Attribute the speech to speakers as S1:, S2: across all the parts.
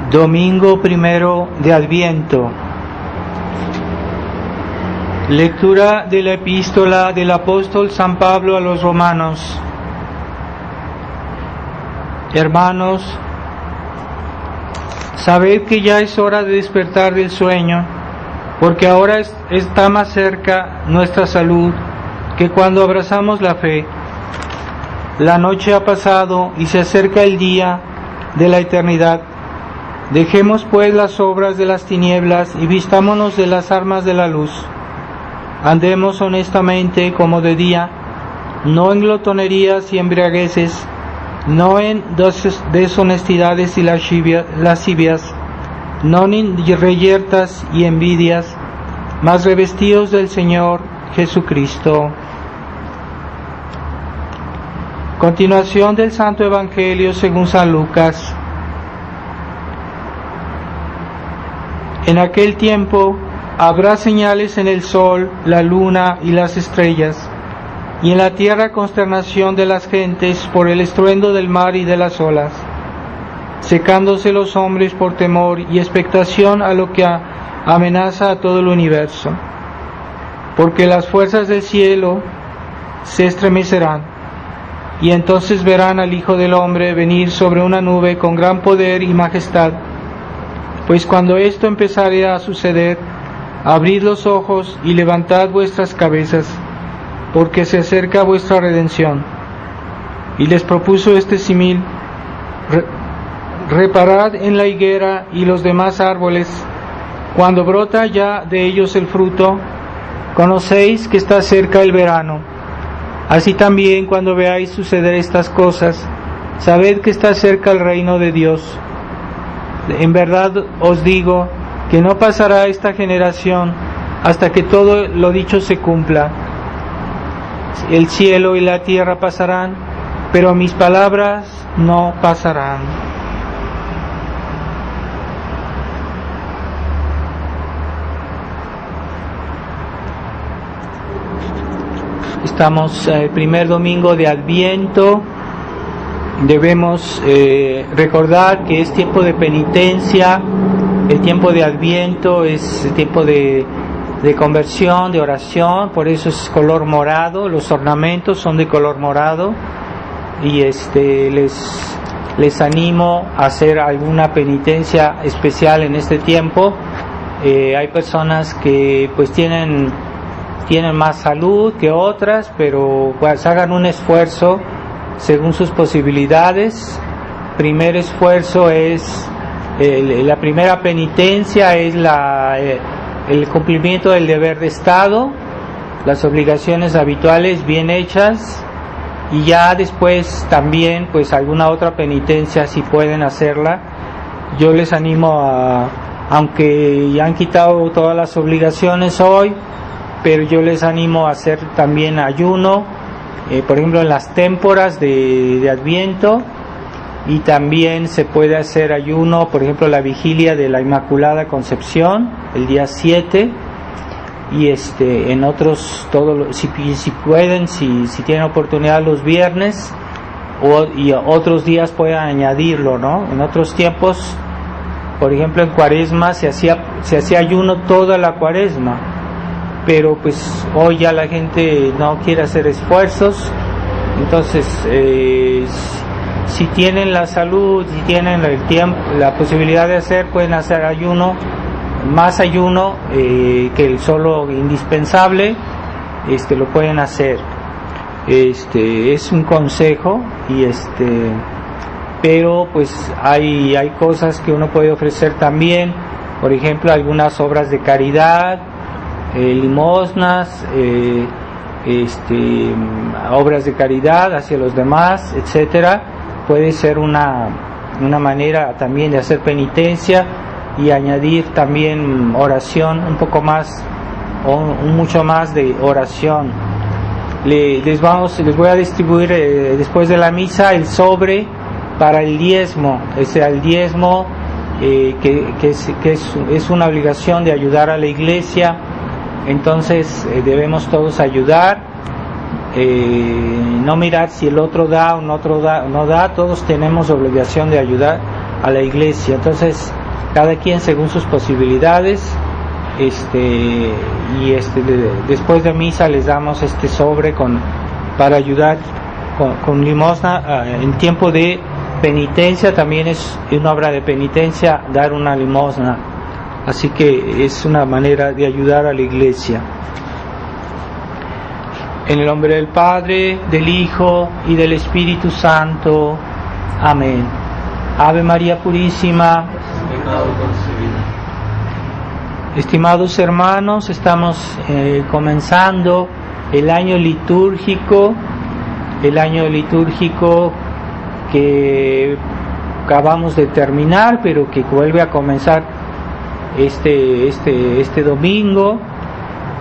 S1: Domingo primero de Adviento. Lectura de la epístola del apóstol San Pablo a los Romanos. Hermanos, sabed que ya es hora de despertar del sueño, porque ahora está más cerca nuestra salud que cuando abrazamos la fe. La noche ha pasado y se acerca el día de la eternidad. Dejemos pues las obras de las tinieblas y vistámonos de las armas de la luz. Andemos honestamente como de día, no en glotonerías y embriagueces, no en deshonestidades y lascivias, no en reyertas y envidias, mas revestidos del Señor Jesucristo. Continuación del Santo Evangelio según San Lucas. En aquel tiempo habrá señales en el sol, la luna y las estrellas, y en la tierra consternación de las gentes por el estruendo del mar y de las olas, secándose los hombres por temor y expectación a lo que amenaza a todo el universo, porque las fuerzas del cielo se estremecerán, y entonces verán al Hijo del Hombre venir sobre una nube con gran poder y majestad. Pues cuando esto empezare a suceder, abrid los ojos y levantad vuestras cabezas, porque se acerca vuestra redención. Y les propuso este símil: reparad en la higuera y los demás árboles, cuando brota ya de ellos el fruto, conocéis que está cerca el verano. Así también, cuando veáis suceder estas cosas, sabed que está cerca el reino de Dios. En verdad os digo que no pasará esta generación hasta que todo lo dicho se cumpla. El cielo y la tierra pasarán, pero mis palabras no pasarán. Estamos el primer domingo de Adviento. Debemos recordar que es tiempo de penitencia. El tiempo de Adviento es el tiempo de conversión, de oración, por eso es color morado, los ornamentos son de color morado, y les animo a hacer alguna penitencia especial en este tiempo. Hay personas que pues tienen más salud que otras, pero pues hagan un esfuerzo según sus posibilidades. Primer esfuerzo es la primera penitencia es el cumplimiento del deber de Estado, las obligaciones habituales bien hechas, y ya después también pues alguna otra penitencia si pueden hacerla. Yo les animo aunque ya han quitado todas las obligaciones hoy, pero yo les animo a hacer también ayuno, por ejemplo en las témporas de Adviento. Y también se puede hacer ayuno, por ejemplo, la vigilia de la Inmaculada Concepción, el día 7, y en otros, si pueden, si tienen oportunidad los viernes, y otros días pueden añadirlo, ¿no? En otros tiempos, por ejemplo, en Cuaresma se hacía ayuno toda la Cuaresma, pero pues hoy ya la gente no quiere hacer esfuerzos, entonces si tienen la salud, si tienen el tiempo, la posibilidad de hacer, pueden hacer ayuno, más ayuno que el solo indispensable, lo pueden hacer. Es un consejo, y pero pues hay cosas que uno puede ofrecer también, por ejemplo algunas obras de caridad, limosnas, obras de caridad hacia los demás, etcétera. Puede ser una manera también de hacer penitencia y añadir también oración, un poco más o mucho más de oración. Les voy a distribuir después de la misa el sobre para el diezmo. El diezmo que es una obligación de ayudar a la iglesia. Entonces debemos todos ayudar. No mirar si el otro da o no da, todos tenemos obligación de ayudar a la iglesia. Entonces, cada quien según sus posibilidades, después de misa les damos este sobre para ayudar con limosna. En tiempo de penitencia también es una obra de penitencia dar una limosna, así que es una manera de ayudar a la iglesia. En el nombre del Padre, del Hijo y del Espíritu Santo. Amén. Ave María Purísima. Estimados hermanos, estamos comenzando el año litúrgico que acabamos de terminar, pero que vuelve a comenzar este domingo,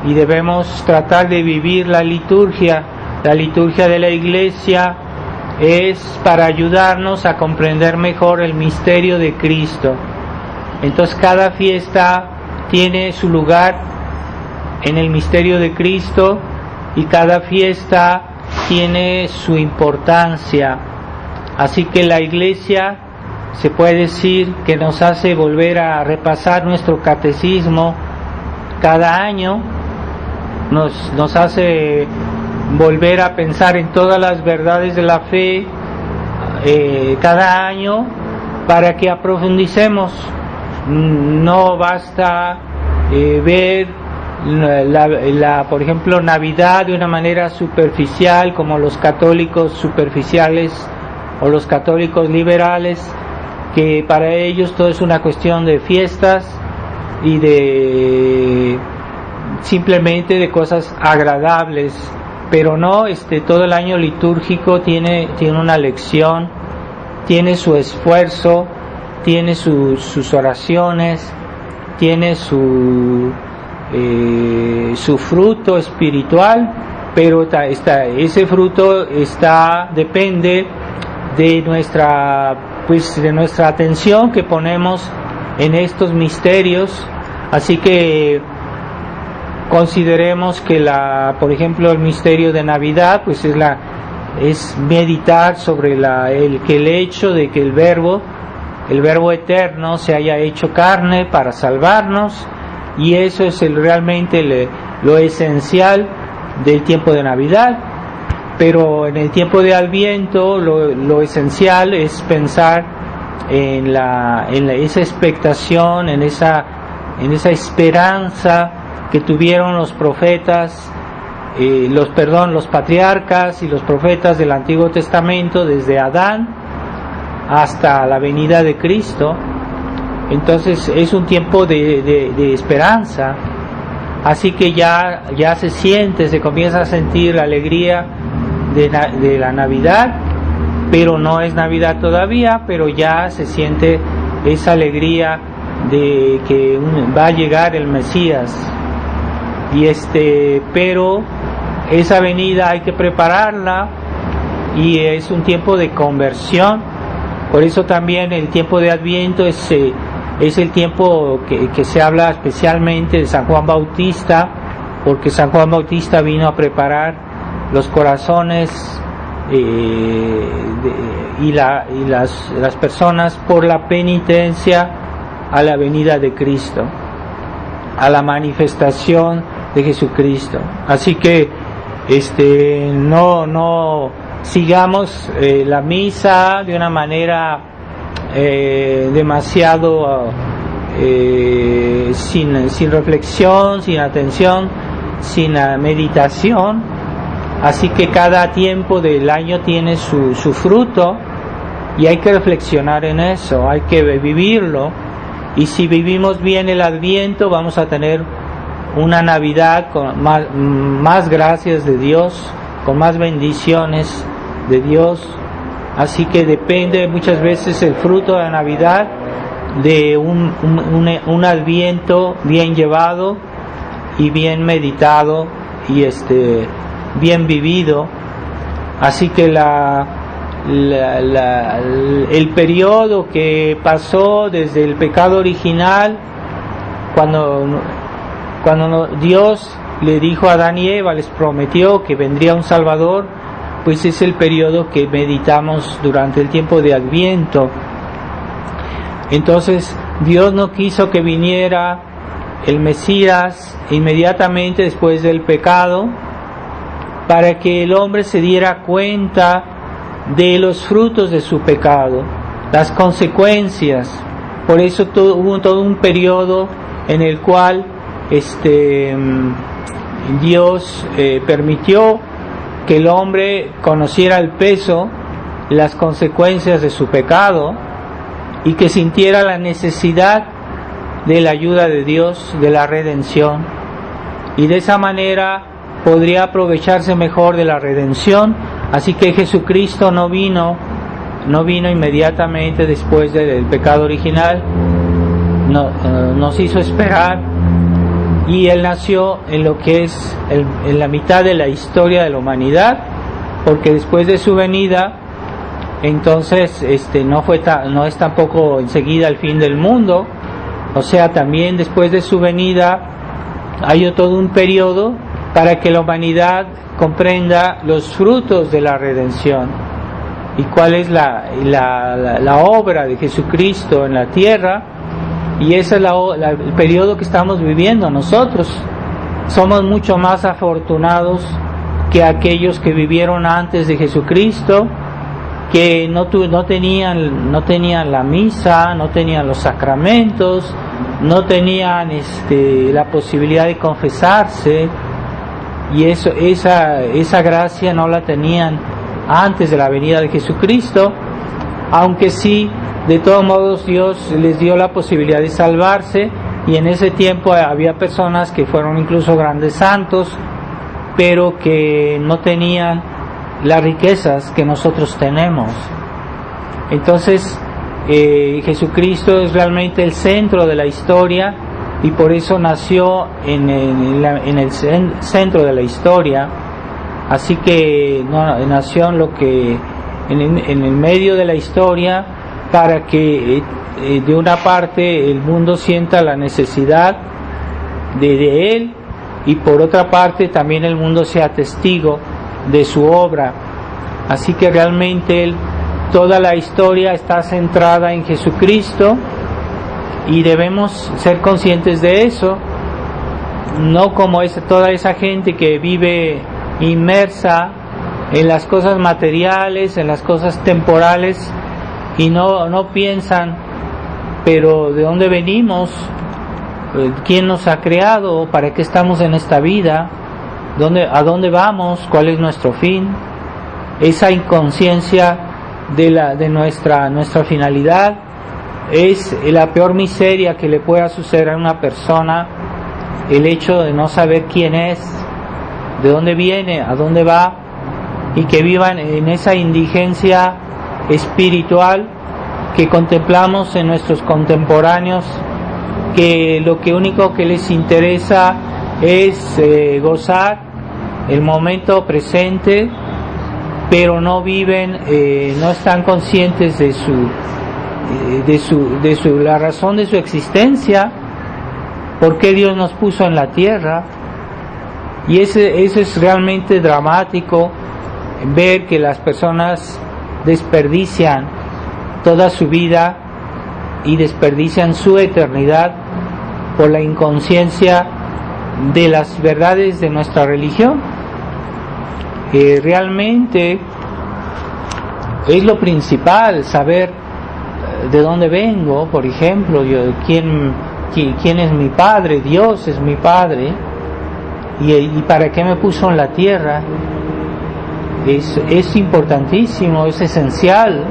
S1: y debemos tratar de vivir la liturgia. La liturgia de la Iglesia es para ayudarnos a comprender mejor el misterio de Cristo. Entonces cada fiesta tiene su lugar en el misterio de Cristo y cada fiesta tiene su importancia. Así que la Iglesia se puede decir que nos hace volver a repasar nuestro catecismo cada año, nos hace volver a pensar en todas las verdades de la fe cada año, para que aprofundicemos. No basta ver por ejemplo, Navidad de una manera superficial, como los católicos superficiales o los católicos liberales, que para ellos todo es una cuestión de fiestas y simplemente de cosas agradables, pero no, todo el año litúrgico tiene una lección, tiene su esfuerzo, tiene sus oraciones, tiene su fruto espiritual, pero ese fruto depende de nuestra atención que ponemos en estos misterios. Así que consideremos que por ejemplo, el misterio de Navidad, pues es meditar sobre el hecho de que el Verbo eterno se haya hecho carne para salvarnos, y eso es realmente lo esencial del tiempo de Navidad. Pero en el tiempo de Adviento lo esencial es pensar en esa expectación, en esa esperanza que tuvieron los profetas, los patriarcas y los profetas del Antiguo Testamento, desde Adán hasta la venida de Cristo. Entonces es un tiempo de esperanza. Así que ya se comienza a sentir la alegría de la Navidad, pero no es Navidad todavía, pero ya se siente esa alegría de que va a llegar el Mesías. Pero esa venida hay que prepararla, y es un tiempo de conversión. Por eso también el tiempo de Adviento es el tiempo que se habla especialmente de San Juan Bautista, porque San Juan Bautista vino a preparar los corazones y las personas por la penitencia a la venida de Cristo, a la manifestación de Jesucristo. Así que no sigamos la misa de una manera demasiado sin reflexión, sin atención, sin meditación. Así que cada tiempo del año tiene su fruto, y hay que reflexionar en eso, hay que vivirlo. Y si vivimos bien el Adviento, vamos a tener una Navidad con más gracias de Dios, con más bendiciones de Dios. Así que depende muchas veces el fruto de la Navidad de un Adviento bien llevado y bien meditado y bien vivido. Así que el periodo que pasó desde el pecado original, cuando Dios le dijo a Adán y Eva, les prometió que vendría un Salvador, pues es el periodo que meditamos durante el tiempo de Adviento. Entonces Dios no quiso que viniera el Mesías inmediatamente después del pecado, para que el hombre se diera cuenta de los frutos de su pecado, las consecuencias. Por eso hubo todo un periodo en el cual Dios permitió que el hombre conociera el peso, las consecuencias de su pecado, y que sintiera la necesidad de la ayuda de Dios, de la redención, y de esa manera podría aprovecharse mejor de la redención. Así que Jesucristo no vino inmediatamente después del pecado original, nos hizo esperar, y Él nació en lo que es en la mitad de la historia de la humanidad, porque después de su venida, entonces no es tampoco enseguida el fin del mundo. O sea, también después de su venida hay todo un periodo para que la humanidad comprenda los frutos de la redención y cuál es la obra de Jesucristo en la tierra. Y ese es el periodo que estamos viviendo nosotros. Somos mucho más afortunados que aquellos que vivieron antes de Jesucristo, que no tenían la misa, no tenían los sacramentos, no tenían la posibilidad de confesarse, y esa gracia no la tenían antes de la venida de Jesucristo, aunque sí, de todos modos Dios les dio la posibilidad de salvarse, y en ese tiempo había personas que fueron incluso grandes santos, pero que no tenían las riquezas que nosotros tenemos. Entonces Jesucristo es realmente el centro de la historia, y por eso nació en el centro de la historia. Así que nació en el medio de la historia, para que de una parte el mundo sienta la necesidad de Él, y por otra parte también el mundo sea testigo de su obra. Así que realmente toda la historia está centrada en Jesucristo, y debemos ser conscientes de eso, no como toda esa gente que vive inmersa en las cosas materiales, en las cosas temporales, y no piensan, pero ¿de dónde venimos? ¿Quién nos ha creado? ¿Para qué estamos en esta vida? ¿A dónde vamos? ¿Cuál es nuestro fin? Esa inconsciencia de nuestra finalidad es la peor miseria que le pueda suceder a una persona, el hecho de no saber quién es, de dónde viene, a dónde va, y que vivan en esa indigencia espiritual que contemplamos en nuestros contemporáneos, que lo único que les interesa es gozar el momento presente, pero no viven, no están conscientes de la razón de su existencia, por qué Dios nos puso en la tierra. Y eso es realmente dramático, ver que las personas desperdician toda su vida y desperdician su eternidad por la inconsciencia de las verdades de nuestra religión. Realmente es lo principal, saber de dónde vengo. Por ejemplo, quién es mi padre. Dios es mi padre, y para qué me puso en la tierra. Es importantísimo, es esencial.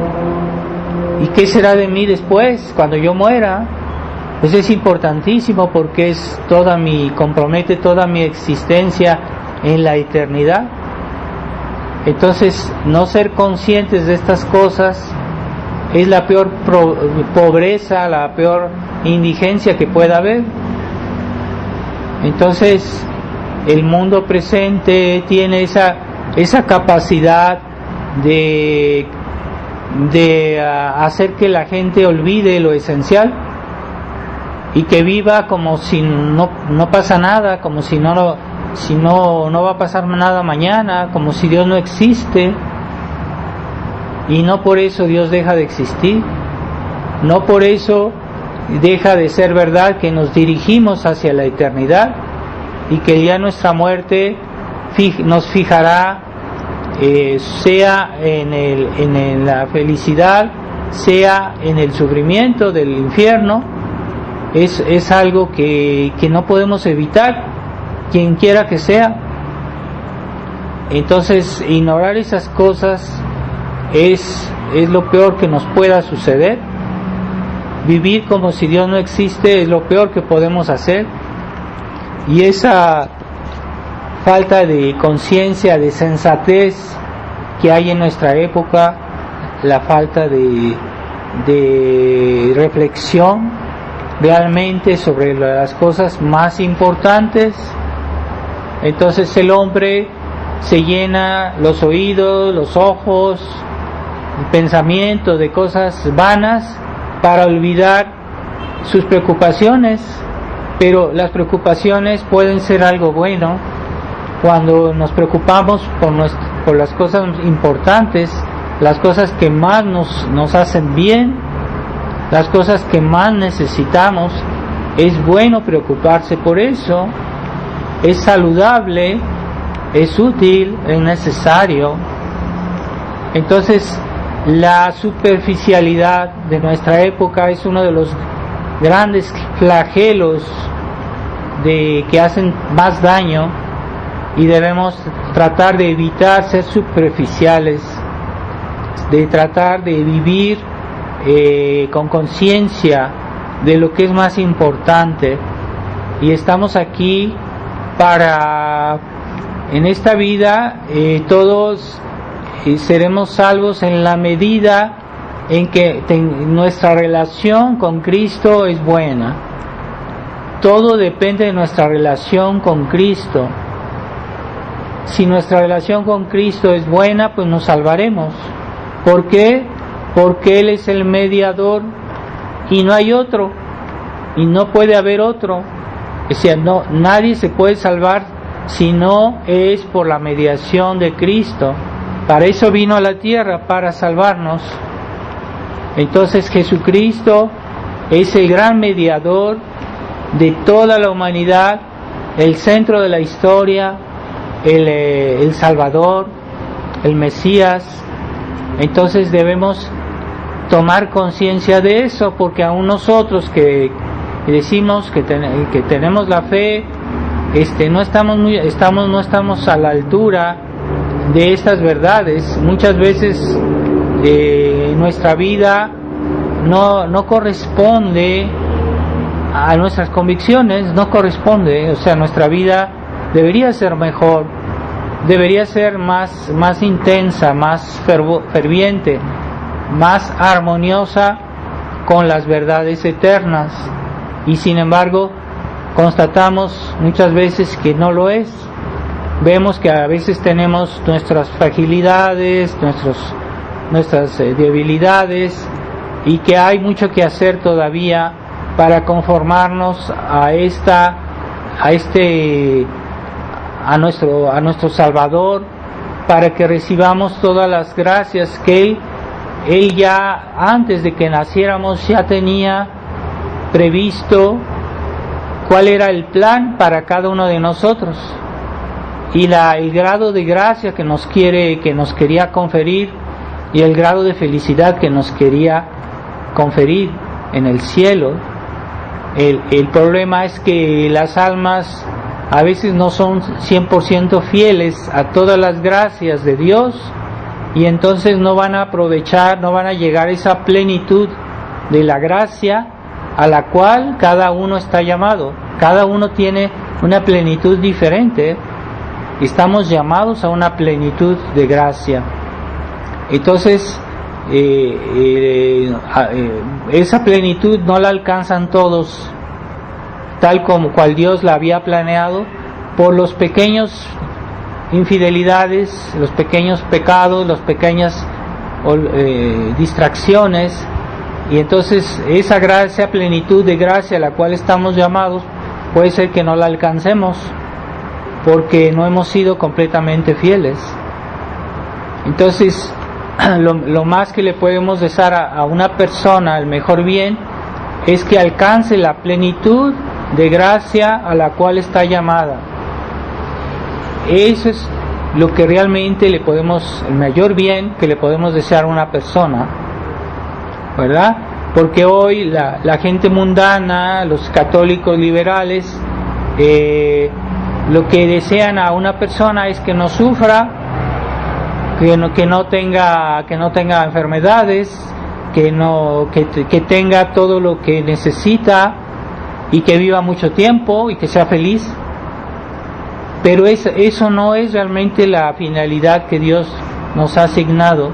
S1: ¿Y qué será de mí después, cuando yo muera? Pues es importantísimo, porque compromete toda mi existencia en la eternidad. Entonces, no ser conscientes de estas cosas es la peor pobreza, la peor indigencia que pueda haber. Entonces, el mundo presente tiene esa capacidad de hacer que la gente olvide lo esencial, y que viva como si no pasa nada, como si no va a pasar nada mañana, como si Dios no existe. Y no por eso Dios deja de existir. no por eso deja de ser verdad que nos dirigimos hacia la eternidad y que ya nuestra muerte nos fijará, sea en la felicidad, sea en el sufrimiento del infierno. Es algo que no podemos evitar, quien quiera que sea. Entonces, ignorar esas cosas es lo peor que nos pueda suceder. Vivir como si Dios no existe es lo peor que podemos hacer. Y esa falta de conciencia, de sensatez que hay en nuestra época, la falta de reflexión realmente sobre las cosas más importantes. Entonces el hombre se llena los oídos, los ojos, el pensamiento de cosas vanas para olvidar sus preocupaciones. Pero las preocupaciones pueden ser algo bueno cuando nos preocupamos por las cosas importantes, las cosas que más nos hacen bien, las cosas que más necesitamos. Es bueno preocuparse por eso, es saludable, es útil, es necesario. Entonces, la superficialidad de nuestra época es uno de los grandes flagelos que hacen más daño, y debemos tratar de evitar ser superficiales, de tratar de vivir con conciencia de lo que es más importante. Y estamos aquí en esta vida todos seremos salvos en la medida en que nuestra relación con Cristo es buena. Todo depende de nuestra relación con Cristo. Si nuestra relación con Cristo es buena, pues nos salvaremos. ¿Por qué? Porque Él es el mediador y no hay otro, y no puede haber otro. O sea, nadie se puede salvar si no es por la mediación de Cristo. Para eso vino a la tierra, para salvarnos. Entonces Jesucristo es el gran mediador de toda la humanidad, el centro de la historia, el Salvador, el Mesías. Entonces debemos tomar conciencia de eso, porque aún nosotros que decimos que tenemos la fe, no estamos a la altura de estas verdades. Muchas veces nuestra vida no corresponde a nuestras convicciones, no corresponde. O sea, nuestra vida debería ser mejor, debería ser más intensa, más ferviente, más armoniosa con las verdades eternas, y sin embargo constatamos muchas veces que no lo es. Vemos que a veces tenemos nuestras fragilidades, nuestras debilidades, y que hay mucho que hacer todavía para conformarnos a nuestro Salvador, para que recibamos todas las gracias que Él ya antes de que naciéramos ya tenía previsto, cuál era el plan para cada uno de nosotros, y el grado de gracia que nos quería conferir, y el grado de felicidad que nos quería conferir en el cielo. El problema es que las almas a veces no son 100% fieles a todas las gracias de Dios, y entonces no van a aprovechar, no van a llegar a esa plenitud de la gracia a la cual cada uno está llamado. Cada uno tiene una plenitud diferente. Estamos llamados a una plenitud de gracia. Entonces esa plenitud no la alcanzan todos tal como cual Dios la había planeado, por los pequeños infidelidades, los pequeños pecados, las pequeñas distracciones. Y entonces esa gracia, plenitud de gracia a la cual estamos llamados, puede ser que no la alcancemos porque no hemos sido completamente fieles. Entonces lo más que le podemos desear a una persona, el mejor bien, es que alcance la plenitud de gracia a la cual está llamada. Eso es lo que realmente el mayor bien que le podemos desear a una persona, ¿verdad? Porque hoy la gente mundana, los católicos liberales, lo que desean a una persona es que no sufra, que no tenga enfermedades, que tenga todo lo que necesita y que viva mucho tiempo y que sea feliz. Pero eso no es realmente la finalidad que Dios nos ha asignado.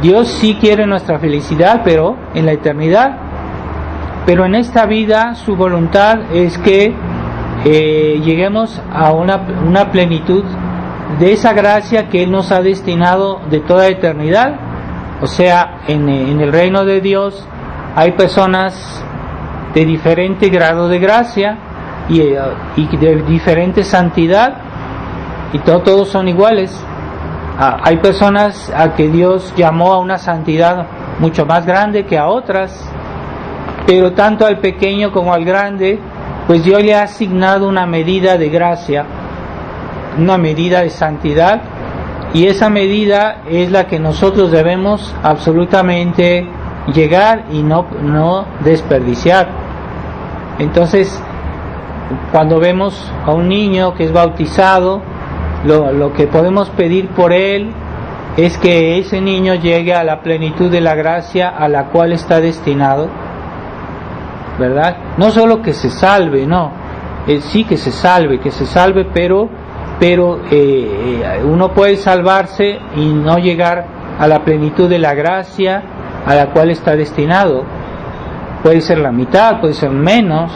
S1: Dios sí quiere nuestra felicidad, pero en la eternidad. Pero en esta vida su voluntad es que lleguemos a una plenitud de esa gracia que Él nos ha destinado de toda eternidad. O sea, en el reino de Dios hay personas de diferente grado de gracia y de diferente santidad, y todos son iguales. Hay personas a que Dios llamó a una santidad mucho más grande que a otras, pero tanto al pequeño como al grande, pues Dios le ha asignado una medida de gracia, una medida de santidad, y esa medida es la que nosotros debemos absolutamente llegar y no desperdiciar. Entonces, cuando vemos a un niño que es bautizado, lo que podemos pedir por él es que ese niño llegue a la plenitud de la gracia a la cual está destinado, ¿verdad? No solo que se salve, no, sí que se salve, pero uno puede salvarse y no llegar a la plenitud de la gracia a la cual está destinado. Puede ser la mitad, puede ser menos,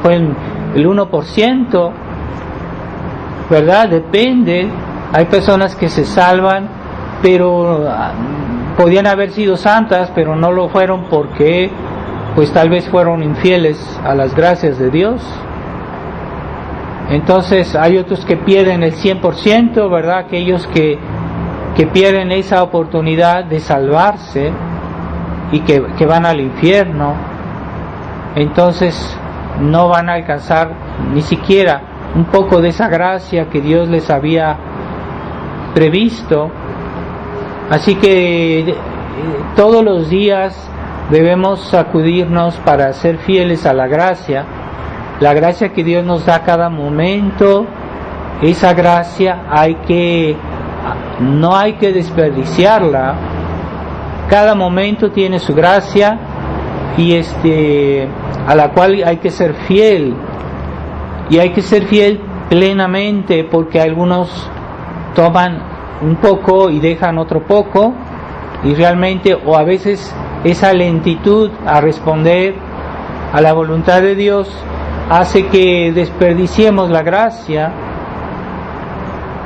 S1: puede el 1%, ¿verdad? Depende. Hay personas que se salvan, pero podían haber sido santas, pero no lo fueron porque pues tal vez fueron infieles a las gracias de Dios. Entonces hay otros que pierden el 100%, ¿verdad? Aquellos que pierden esa oportunidad de salvarse y que van al infierno. Entonces no van a alcanzar ni siquiera un poco de esa gracia que Dios les había previsto. Así que todos los días debemos sacudirnos para ser fieles a la gracia que Dios nos da a cada momento. Esa gracia no hay que desperdiciarla. Cada momento tiene su gracia y a la cual hay que ser fiel, y hay que ser fiel plenamente, porque algunos toman un poco y dejan otro poco, y realmente, o a veces esa lentitud a responder a la voluntad de Dios hace que desperdiciemos la gracia.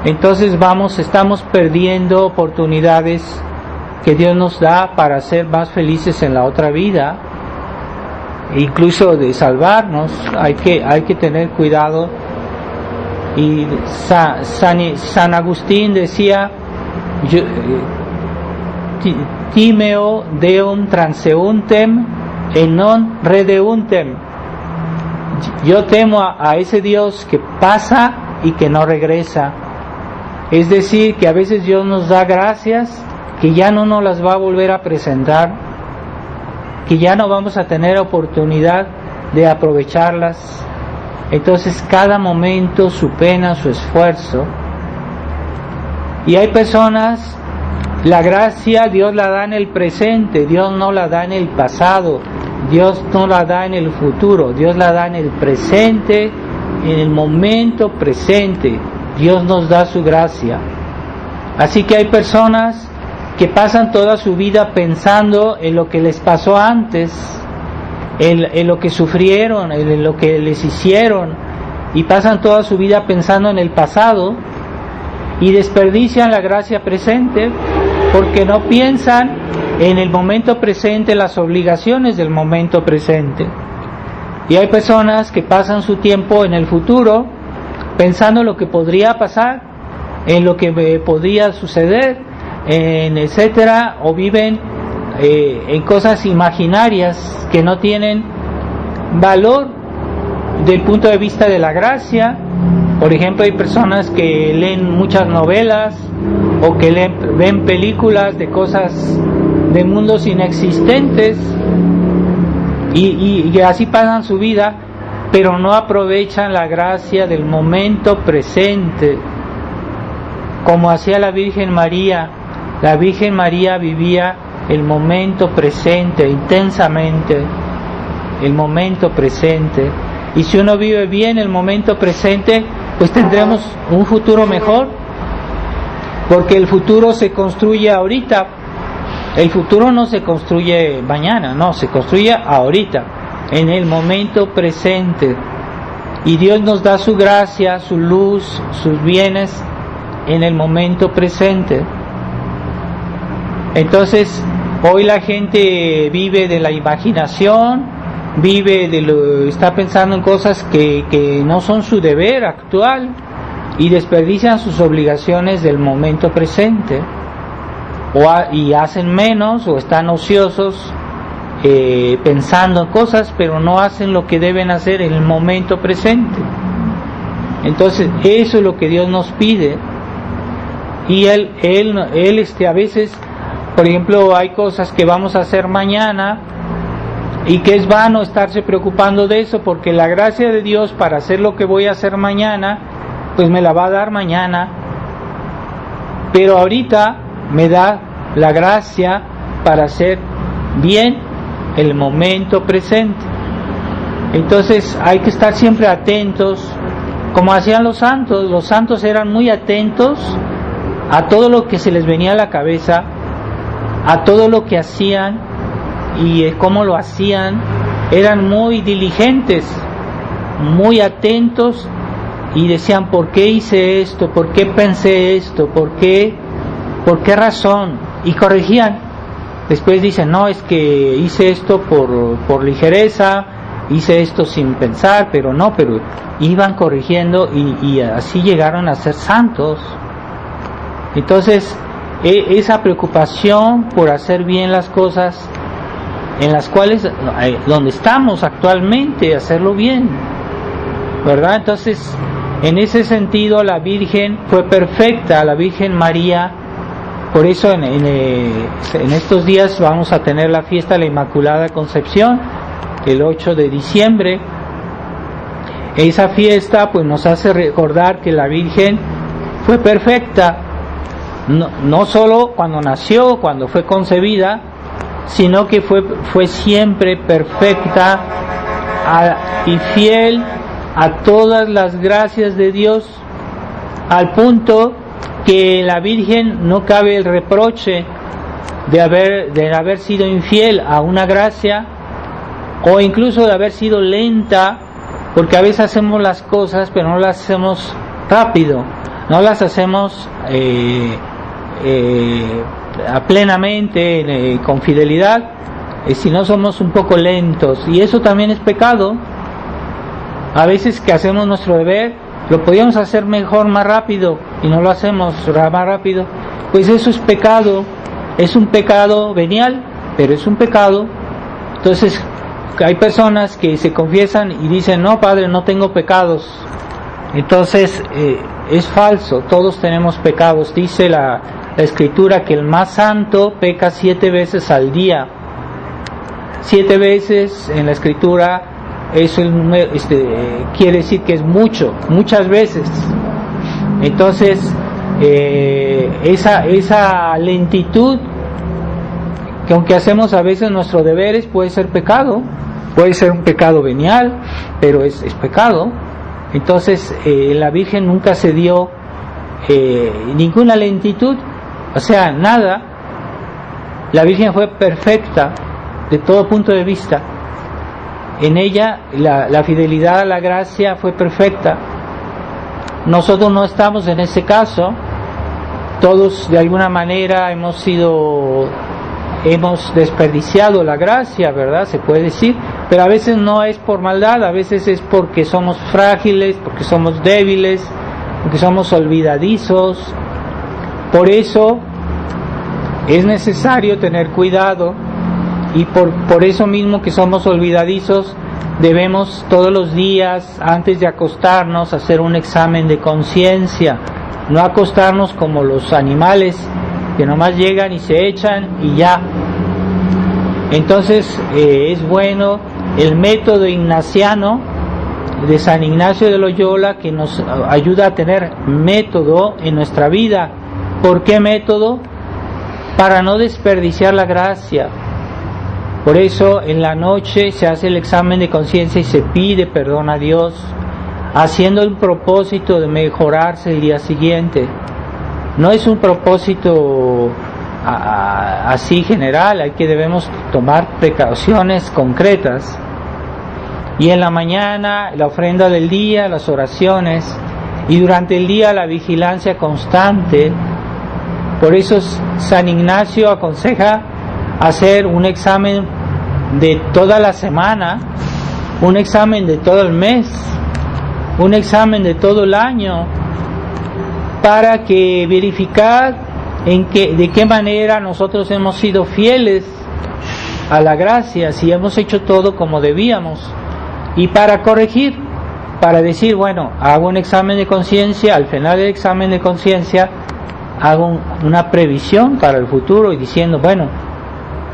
S1: Entonces estamos perdiendo oportunidades que Dios nos da para ser más felices en la otra vida, incluso de salvarnos. Hay que tener cuidado. Y San Agustín decía: timeo deum transeuntem et non redeuntem. Yo temo a ese Dios que pasa y que no regresa. Es decir, que a veces Dios nos da gracias que ya no nos las va a volver a presentar, que ya no vamos a tener oportunidad de aprovecharlas. Entonces cada momento su pena, su esfuerzo. Y hay personas, la gracia Dios la da en el presente, Dios no la da en el pasado, Dios no la da en el futuro, Dios la da en el presente, en el momento presente. Dios nos da su gracia. Así que hay personas que pasan toda su vida pensando en lo que les pasó antes, en lo que sufrieron, en lo que les hicieron, y pasan toda su vida pensando en el pasado y desperdician la gracia presente porque no piensan en el momento presente, las obligaciones del momento presente. Y hay personas que pasan su tiempo en el futuro pensando en lo que podría pasar, en lo que podría suceder, en etcétera, o viven en cosas imaginarias que no tienen valor del punto de vista de la gracia. Por ejemplo, hay personas que leen muchas novelas o que ven películas de cosas de mundos inexistentes y así pasan su vida, pero no aprovechan la gracia del momento presente, como hacía la Virgen María. La Virgen María vivía el momento presente intensamente, el momento presente. Y si uno vive bien el momento presente, pues tendremos un futuro mejor, porque el futuro se construye ahorita. El futuro no se construye mañana, no, se construye ahorita, en el momento presente. Y Dios nos da su gracia, su luz, sus bienes en el momento presente. Entonces, hoy la gente vive de la imaginación, está pensando en cosas que no son su deber actual y desperdician sus obligaciones del momento presente, y hacen menos o están ociosos pensando en cosas, pero no hacen lo que deben hacer en el momento presente. Entonces eso es lo que Dios nos pide. Y él a veces, por ejemplo, hay cosas que vamos a hacer mañana y que es vano estarse preocupando de eso, porque la gracia de Dios para hacer lo que voy a hacer mañana, pues me la va a dar mañana, pero ahorita me da la gracia para hacer bien el momento presente. Entonces hay que estar siempre atentos, como hacían los santos. Los santos eran muy atentos a todo lo que se les venía a la cabeza, a todo lo que hacían y cómo lo hacían. Eran muy diligentes, muy atentos, y decían: ¿por qué hice esto? ¿Por qué pensé esto? ¿Por qué razón? Y corregían. Después dicen: no, es que hice esto por ligereza, hice esto sin pensar, pero iban corrigiendo y así llegaron a ser santos. Entonces, esa preocupación por hacer bien las cosas en las cuales, donde estamos actualmente, hacerlo bien, ¿verdad? Entonces, en ese sentido, la Virgen fue perfecta, la Virgen María. Por eso en estos días vamos a tener la fiesta de la Inmaculada Concepción, el 8 de diciembre. Esa fiesta pues nos hace recordar que la Virgen fue perfecta, no solo cuando nació, cuando fue concebida, sino que fue siempre perfecta y fiel a todas las gracias de Dios, al punto que la Virgen no cabe el reproche de haber sido infiel a una gracia, o incluso de haber sido lenta, porque a veces hacemos las cosas pero no las hacemos rápido, no las hacemos plenamente, con fidelidad, si no somos un poco lentos, y eso también es pecado. A veces que hacemos nuestro deber, lo podíamos hacer mejor, más rápido, y no lo hacemos más rápido, pues eso es pecado. Es un pecado venial, pero es un pecado. Entonces hay personas que se confiesan y dicen: no, Padre, no tengo pecados. Entonces es falso, todos tenemos pecados. Dice la Escritura que el más santo peca 7 veces al día. 7 veces en la Escritura, eso quiere decir que es muchas veces. Entonces esa lentitud, que aunque hacemos a veces nuestros deberes, puede ser pecado, puede ser un pecado venial, pero es pecado. Entonces la Virgen nunca se dio ninguna lentitud, o sea, nada. La Virgen fue perfecta de todo punto de vista. En ella la fidelidad a la gracia fue perfecta. Nosotros no estamos en ese caso. Todos de alguna manera hemos desperdiciado la gracia, ¿verdad? Se puede decir, pero a veces no es por maldad, a veces es porque somos frágiles, porque somos débiles, porque somos olvidadizos. Por eso es necesario tener cuidado, y por eso mismo que somos olvidadizos, debemos todos los días, antes de acostarnos, hacer un examen de conciencia. No acostarnos como los animales que nomás llegan y se echan y ya. Entonces es bueno el método ignaciano de San Ignacio de Loyola, que nos ayuda a tener método en nuestra vida. ¿Por qué método? Para no desperdiciar la gracia. Por eso en la noche se hace el examen de conciencia y se pide perdón a Dios, haciendo el propósito de mejorarse el día siguiente. No es un propósito así general, debemos tomar precauciones concretas. Y en la mañana la ofrenda del día, las oraciones, y durante el día la vigilancia constante. Por eso San Ignacio aconseja hacer un examen de toda la semana, un examen de todo el mes, un examen de todo el año, para que verificar de qué manera nosotros hemos sido fieles a la gracia, si hemos hecho todo como debíamos, y para corregir, para decir, bueno, hago un examen de conciencia, al final del examen de conciencia hago una previsión para el futuro y diciendo, bueno,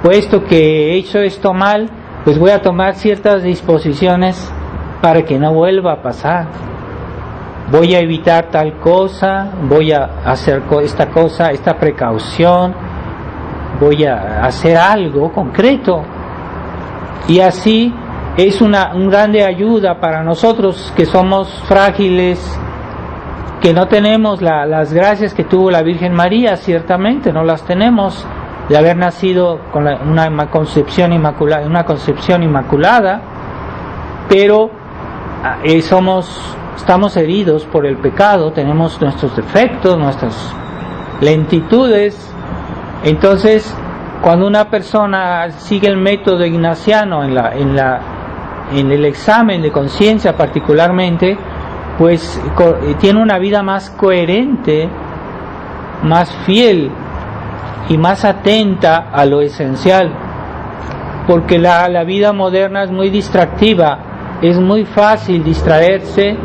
S1: puesto que he hecho esto mal, pues voy a tomar ciertas disposiciones para que no vuelva a pasar. Voy a evitar tal cosa, voy a hacer esta cosa, esta precaución, voy a hacer algo concreto. Y así es una grande ayuda para nosotros que somos frágiles, que no tenemos las gracias que tuvo la Virgen María. Ciertamente no las tenemos, de haber nacido con una concepción inmaculada, pero estamos heridos por el pecado, tenemos nuestros defectos, nuestras lentitudes. Entonces, cuando una persona sigue el método ignaciano en el examen de conciencia particularmente, pues tiene una vida más coherente, más fiel y más atenta a lo esencial, porque la vida moderna es muy distractiva, es muy fácil distraerse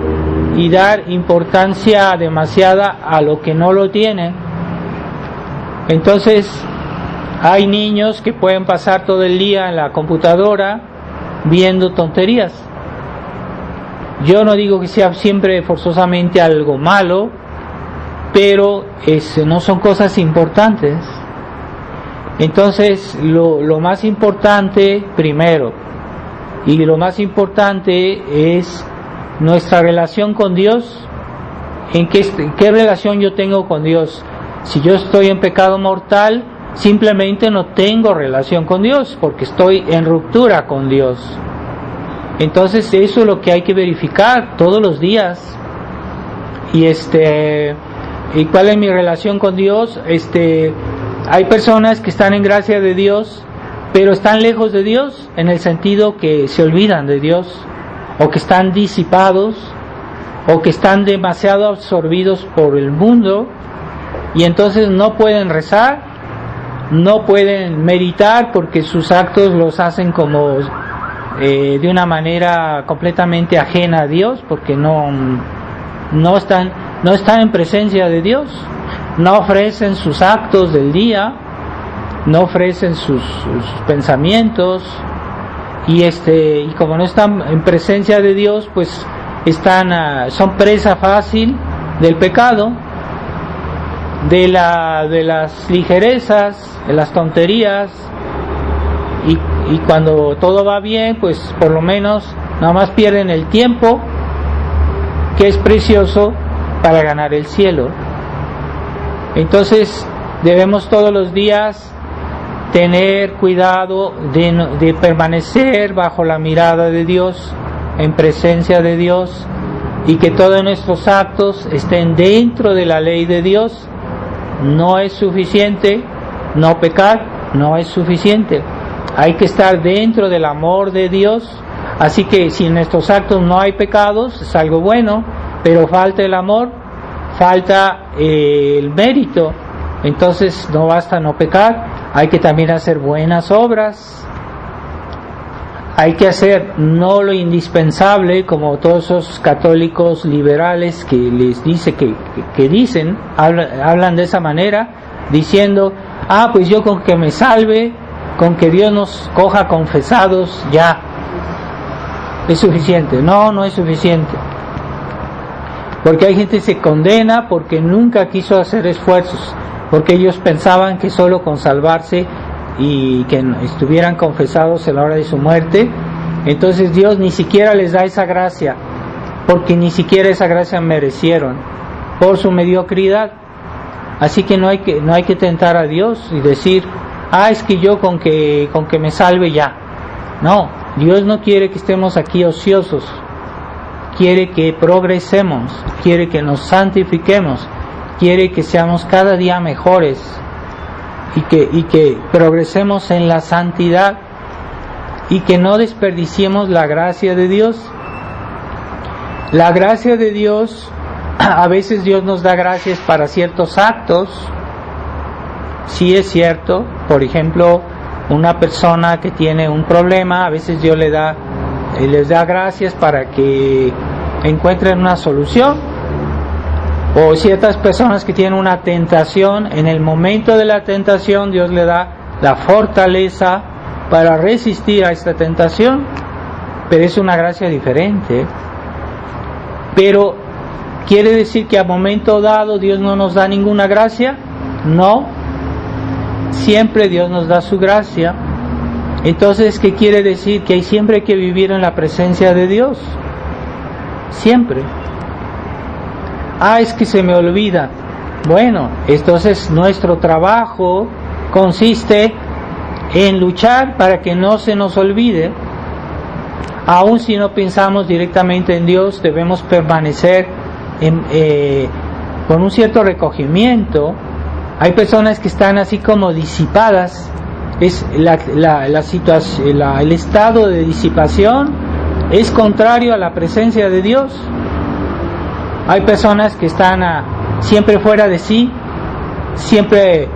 S1: y dar importancia demasiada a lo que no lo tiene. Entonces hay niños que pueden pasar todo el día en la computadora viendo tonterías. Yo no digo que sea siempre forzosamente algo malo, pero no son cosas importantes. Entonces lo más importante primero, y lo más importante es nuestra relación con Dios. ¿En qué relación yo tengo con Dios? Si yo estoy en pecado mortal, simplemente no tengo relación con Dios, porque estoy en ruptura con Dios. Entonces eso es lo que hay que verificar todos los días. ¿Y cuál es mi relación con Dios? Hay personas que están en gracia de Dios, pero están lejos de Dios, en el sentido que se olvidan de Dios, o que están disipados, o que están demasiado absorbidos por el mundo, y entonces no pueden rezar, no pueden meditar, porque sus actos los hacen como de una manera completamente ajena a Dios, porque no están en presencia de Dios, no ofrecen sus actos del día, no ofrecen sus pensamientos, y como no están en presencia de Dios, pues son presa fácil del pecado, de las ligerezas, de las tonterías, y cuando todo va bien, pues por lo menos nada más pierden el tiempo, que es precioso para ganar el cielo. Entonces debemos todos los días tener cuidado de permanecer bajo la mirada de Dios, en presencia de Dios, y que todos nuestros actos estén dentro de la ley de Dios. No es suficiente no pecar, no es suficiente. Hay que estar dentro del amor de Dios. Así que si en nuestros actos no hay pecados, es algo bueno, pero falta el amor, falta el mérito. entonces no basta no pecar, hay que también hacer buenas obras. Hay que hacer no lo indispensable, como todos esos católicos liberales que les dice que dicen, hablan de esa manera, diciendo, pues yo con que me salve, con que Dios nos coja confesados, ya es suficiente. No es suficiente, porque hay gente que se condena porque nunca quiso hacer esfuerzos, porque ellos pensaban que solo con salvarse y que estuvieran confesados en la hora de su muerte, entonces Dios ni siquiera les da esa gracia, porque ni siquiera esa gracia merecieron por su mediocridad. Así que no hay que tentar a Dios y decir, es que yo con que me salve ya. No, Dios no quiere que estemos aquí ociosos, quiere que progresemos, quiere que nos santifiquemos, quiere que seamos cada día mejores y que progresemos en la santidad y que no desperdiciemos la gracia de Dios. La gracia de Dios, a veces Dios nos da gracias para ciertos actos, sí es cierto. Por ejemplo, una persona que tiene un problema, a veces Dios les da gracias para que encuentren una solución. O ciertas personas que tienen una tentación, en el momento de la tentación Dios le da la fortaleza para resistir a esta tentación, pero es una gracia diferente. Pero ¿quiere decir que a momento dado Dios no nos da ninguna gracia? No, siempre Dios nos da su gracia. Entonces, ¿qué quiere decir? Que siempre hay que vivir en la presencia de Dios, siempre. Es que se me olvida. Bueno, entonces nuestro trabajo consiste en luchar para que no se nos olvide. Aun si no pensamos directamente en Dios, debemos permanecer con un cierto recogimiento. Hay personas que están así como disipadas. Es la situación, el estado de disipación es contrario a la presencia de Dios. Hay personas que están siempre fuera de sí, siempre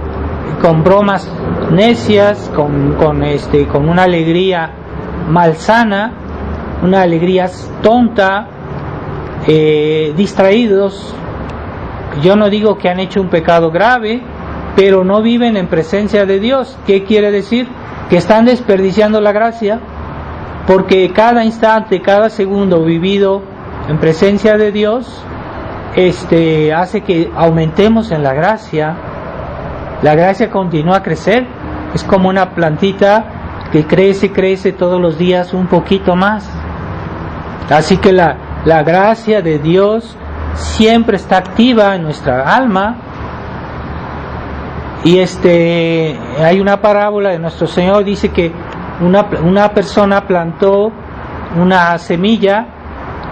S1: con bromas necias, con una alegría malsana, una alegría tonta, distraídos. Yo no digo que han hecho un pecado grave, pero no viven en presencia de Dios. ¿Qué quiere decir? Que están desperdiciando la gracia, porque cada instante, cada segundo vivido en presencia de Dios hace que aumentemos en la gracia. La gracia continúa a crecer, es como una plantita que crece todos los días un poquito más. Así que la gracia de Dios siempre está activa en nuestra alma. Y hay una parábola de nuestro Señor, dice que una persona plantó una semilla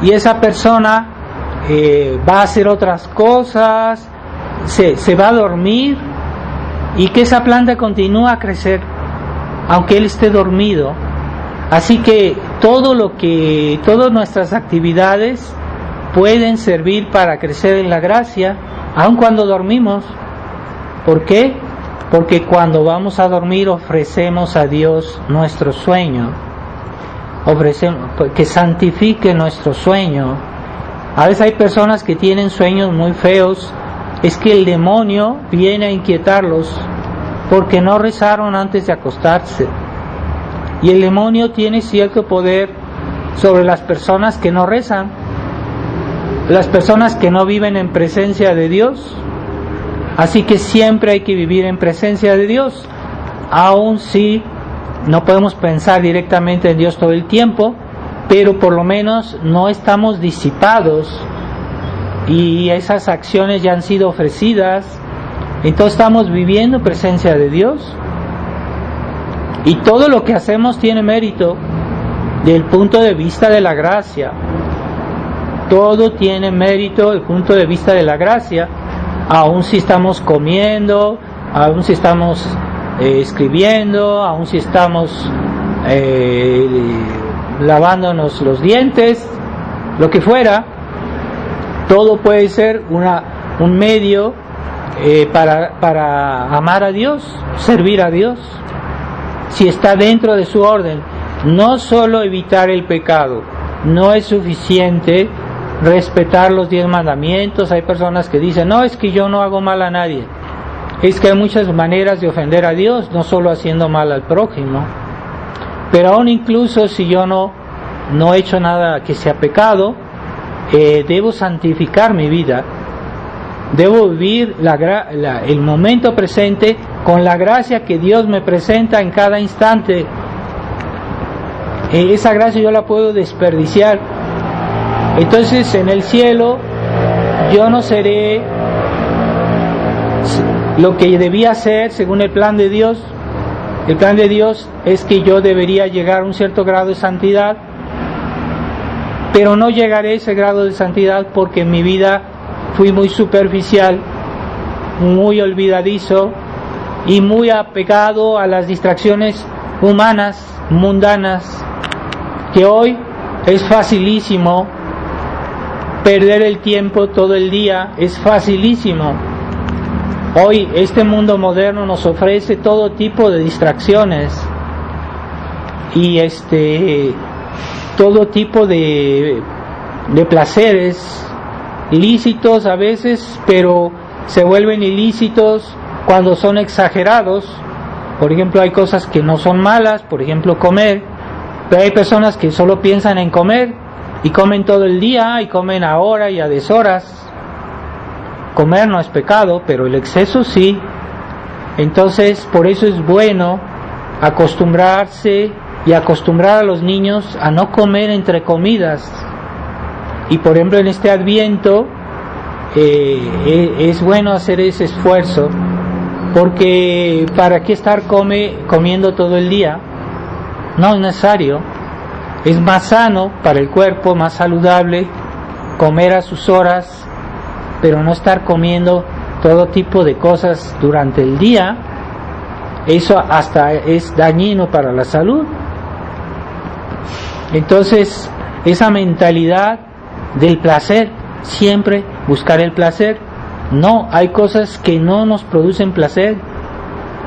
S1: y esa persona va a hacer otras cosas, se va a dormir, y que esa planta continúa a crecer aunque él esté dormido. Así que todas nuestras actividades pueden servir para crecer en la gracia, aun cuando dormimos. ¿Por qué? Porque cuando vamos a dormir ofrecemos a Dios nuestro sueño, ofrecemos que santifique nuestro sueño. A veces hay personas que tienen sueños muy feos, es que el demonio viene a inquietarlos porque no rezaron antes de acostarse. Y el demonio tiene cierto poder sobre las personas que no rezan, las personas que no viven en presencia de Dios. Así que siempre hay que vivir en presencia de Dios, aun si no podemos pensar directamente en Dios todo el tiempo, pero por lo menos no estamos disipados y esas acciones ya han sido ofrecidas. Entonces estamos viviendo en presencia de Dios, y todo lo que hacemos tiene mérito desde el punto de vista de la gracia. Todo tiene mérito desde el punto de vista de la gracia, aun si estamos comiendo, aun si estamos escribiendo, aun si estamos lavándonos los dientes, lo que fuera. Todo puede ser un medio para amar a Dios, servir a Dios, si está dentro de su orden. No solo evitar el pecado, no es suficiente respetar los 10 mandamientos. Hay personas que dicen, no, es que yo no hago mal a nadie. Es que hay muchas maneras de ofender a Dios, no solo haciendo mal al prójimo. Pero aún incluso si yo no he hecho nada que sea pecado, debo santificar mi vida. Debo vivir el momento presente con la gracia que Dios me presenta en cada instante. Esa gracia yo la puedo desperdiciar. Entonces en el cielo yo no seré lo que debía ser según el plan de Dios. El plan de Dios es que yo debería llegar a un cierto grado de santidad, pero no llegaré a ese grado de santidad porque en mi vida fui muy superficial, muy olvidadizo y muy apegado a las distracciones humanas, mundanas, que hoy es facilísimo perder el tiempo todo el día, es facilísimo. Hoy este mundo moderno nos ofrece todo tipo de distracciones y todo tipo de placeres lícitos a veces, pero se vuelven ilícitos cuando son exagerados. Por ejemplo, hay cosas que no son malas, por ejemplo comer, pero hay personas que solo piensan en comer y comen todo el día y comen a hora y a deshoras. Comer no es pecado, pero el exceso sí. Entonces, por eso es bueno acostumbrarse y acostumbrar a los niños a no comer entre comidas. Y por ejemplo en este Adviento es bueno hacer ese esfuerzo, porque ¿para qué estar comiendo todo el día? No es necesario. Es más sano para el cuerpo, más saludable comer a sus horas, pero no estar comiendo todo tipo de cosas durante el día. Eso hasta es dañino para la salud. Entonces esa mentalidad del placer, siempre buscar el placer. No, hay cosas que no nos producen placer,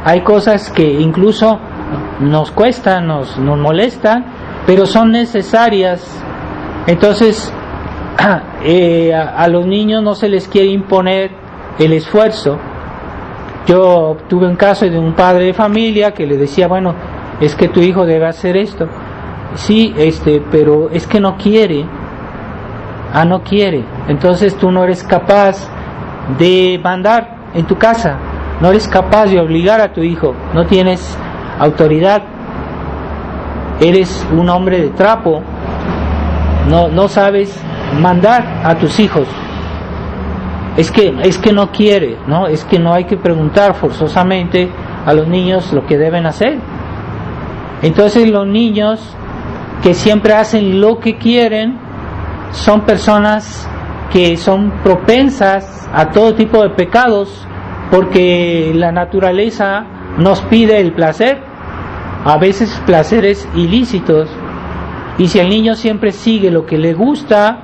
S1: hay cosas que incluso nos cuestan, nos molestan, pero son necesarias. Entonces a los niños no se les quiere imponer el esfuerzo. Yo tuve un caso de un padre de familia que le decía, bueno, es que tu hijo debe hacer esto. Sí, pero es que no quiere. No quiere. Entonces tú no eres capaz de mandar en tu casa, no eres capaz de obligar a tu hijo, no tienes autoridad, eres un hombre de trapo, no sabes mandar a tus hijos. Es que no quiere, ¿no? Es que no hay que preguntar forzosamente a los niños lo que deben hacer. Entonces los niños que siempre hacen lo que quieren son personas que son propensas a todo tipo de pecados, porque la naturaleza nos pide el placer, a veces placeres ilícitos, y si el niño siempre sigue lo que le gusta,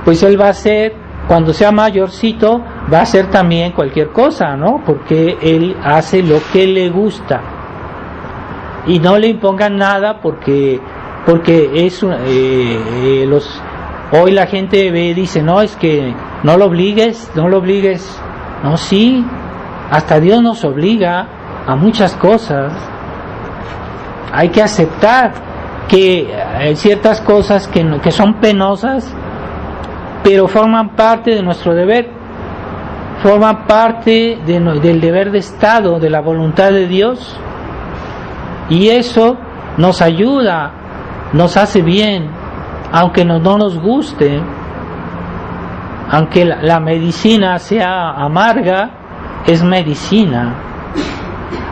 S1: pues él va a hacer, cuando sea mayorcito, va a hacer también cualquier cosa, ¿no? Porque él hace lo que le gusta, y no le impongan nada porque es hoy la gente dice, no, es que no lo obligues. No, sí, hasta Dios nos obliga a muchas cosas. Hay que aceptar que hay ciertas cosas que son penosas, pero forman parte de nuestro deber, forman parte del deber de Estado, de la voluntad de Dios, y eso nos ayuda, nos hace bien, aunque no nos guste, aunque la medicina sea amarga, es medicina.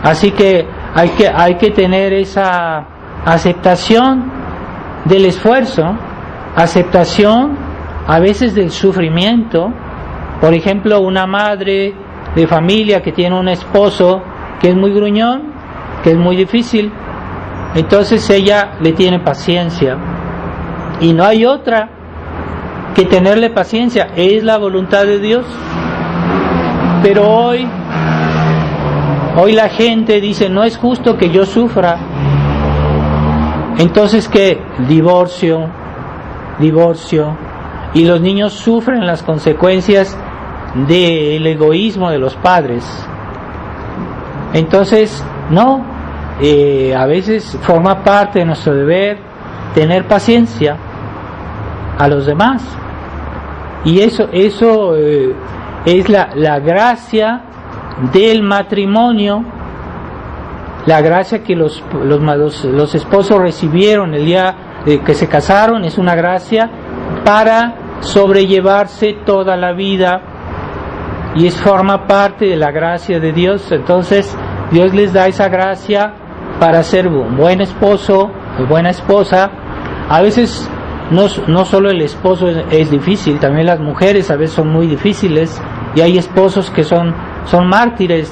S1: Así que hay que tener esa aceptación del esfuerzo, aceptación a veces del sufrimiento. Por ejemplo, una madre de familia que tiene un esposo que es muy gruñón, que es muy difícil, entonces ella le tiene paciencia, y no hay otra que tenerle paciencia, es la voluntad de Dios. Pero hoy la gente dice, no es justo que yo sufra. Entonces, ¿qué? Divorcio. Y los niños sufren las consecuencias del egoísmo de los padres. Entonces, no, a veces forma parte de nuestro deber tener paciencia a los demás. Y eso es la gracia del matrimonio, la gracia que los esposos recibieron el día que se casaron. Es una gracia para sobrellevarse toda la vida, y forma parte de la gracia de Dios. Entonces Dios les da esa gracia para ser un buen esposo o buena esposa. A veces no solo el esposo es difícil, también las mujeres a veces son muy difíciles, y hay esposos que son mártires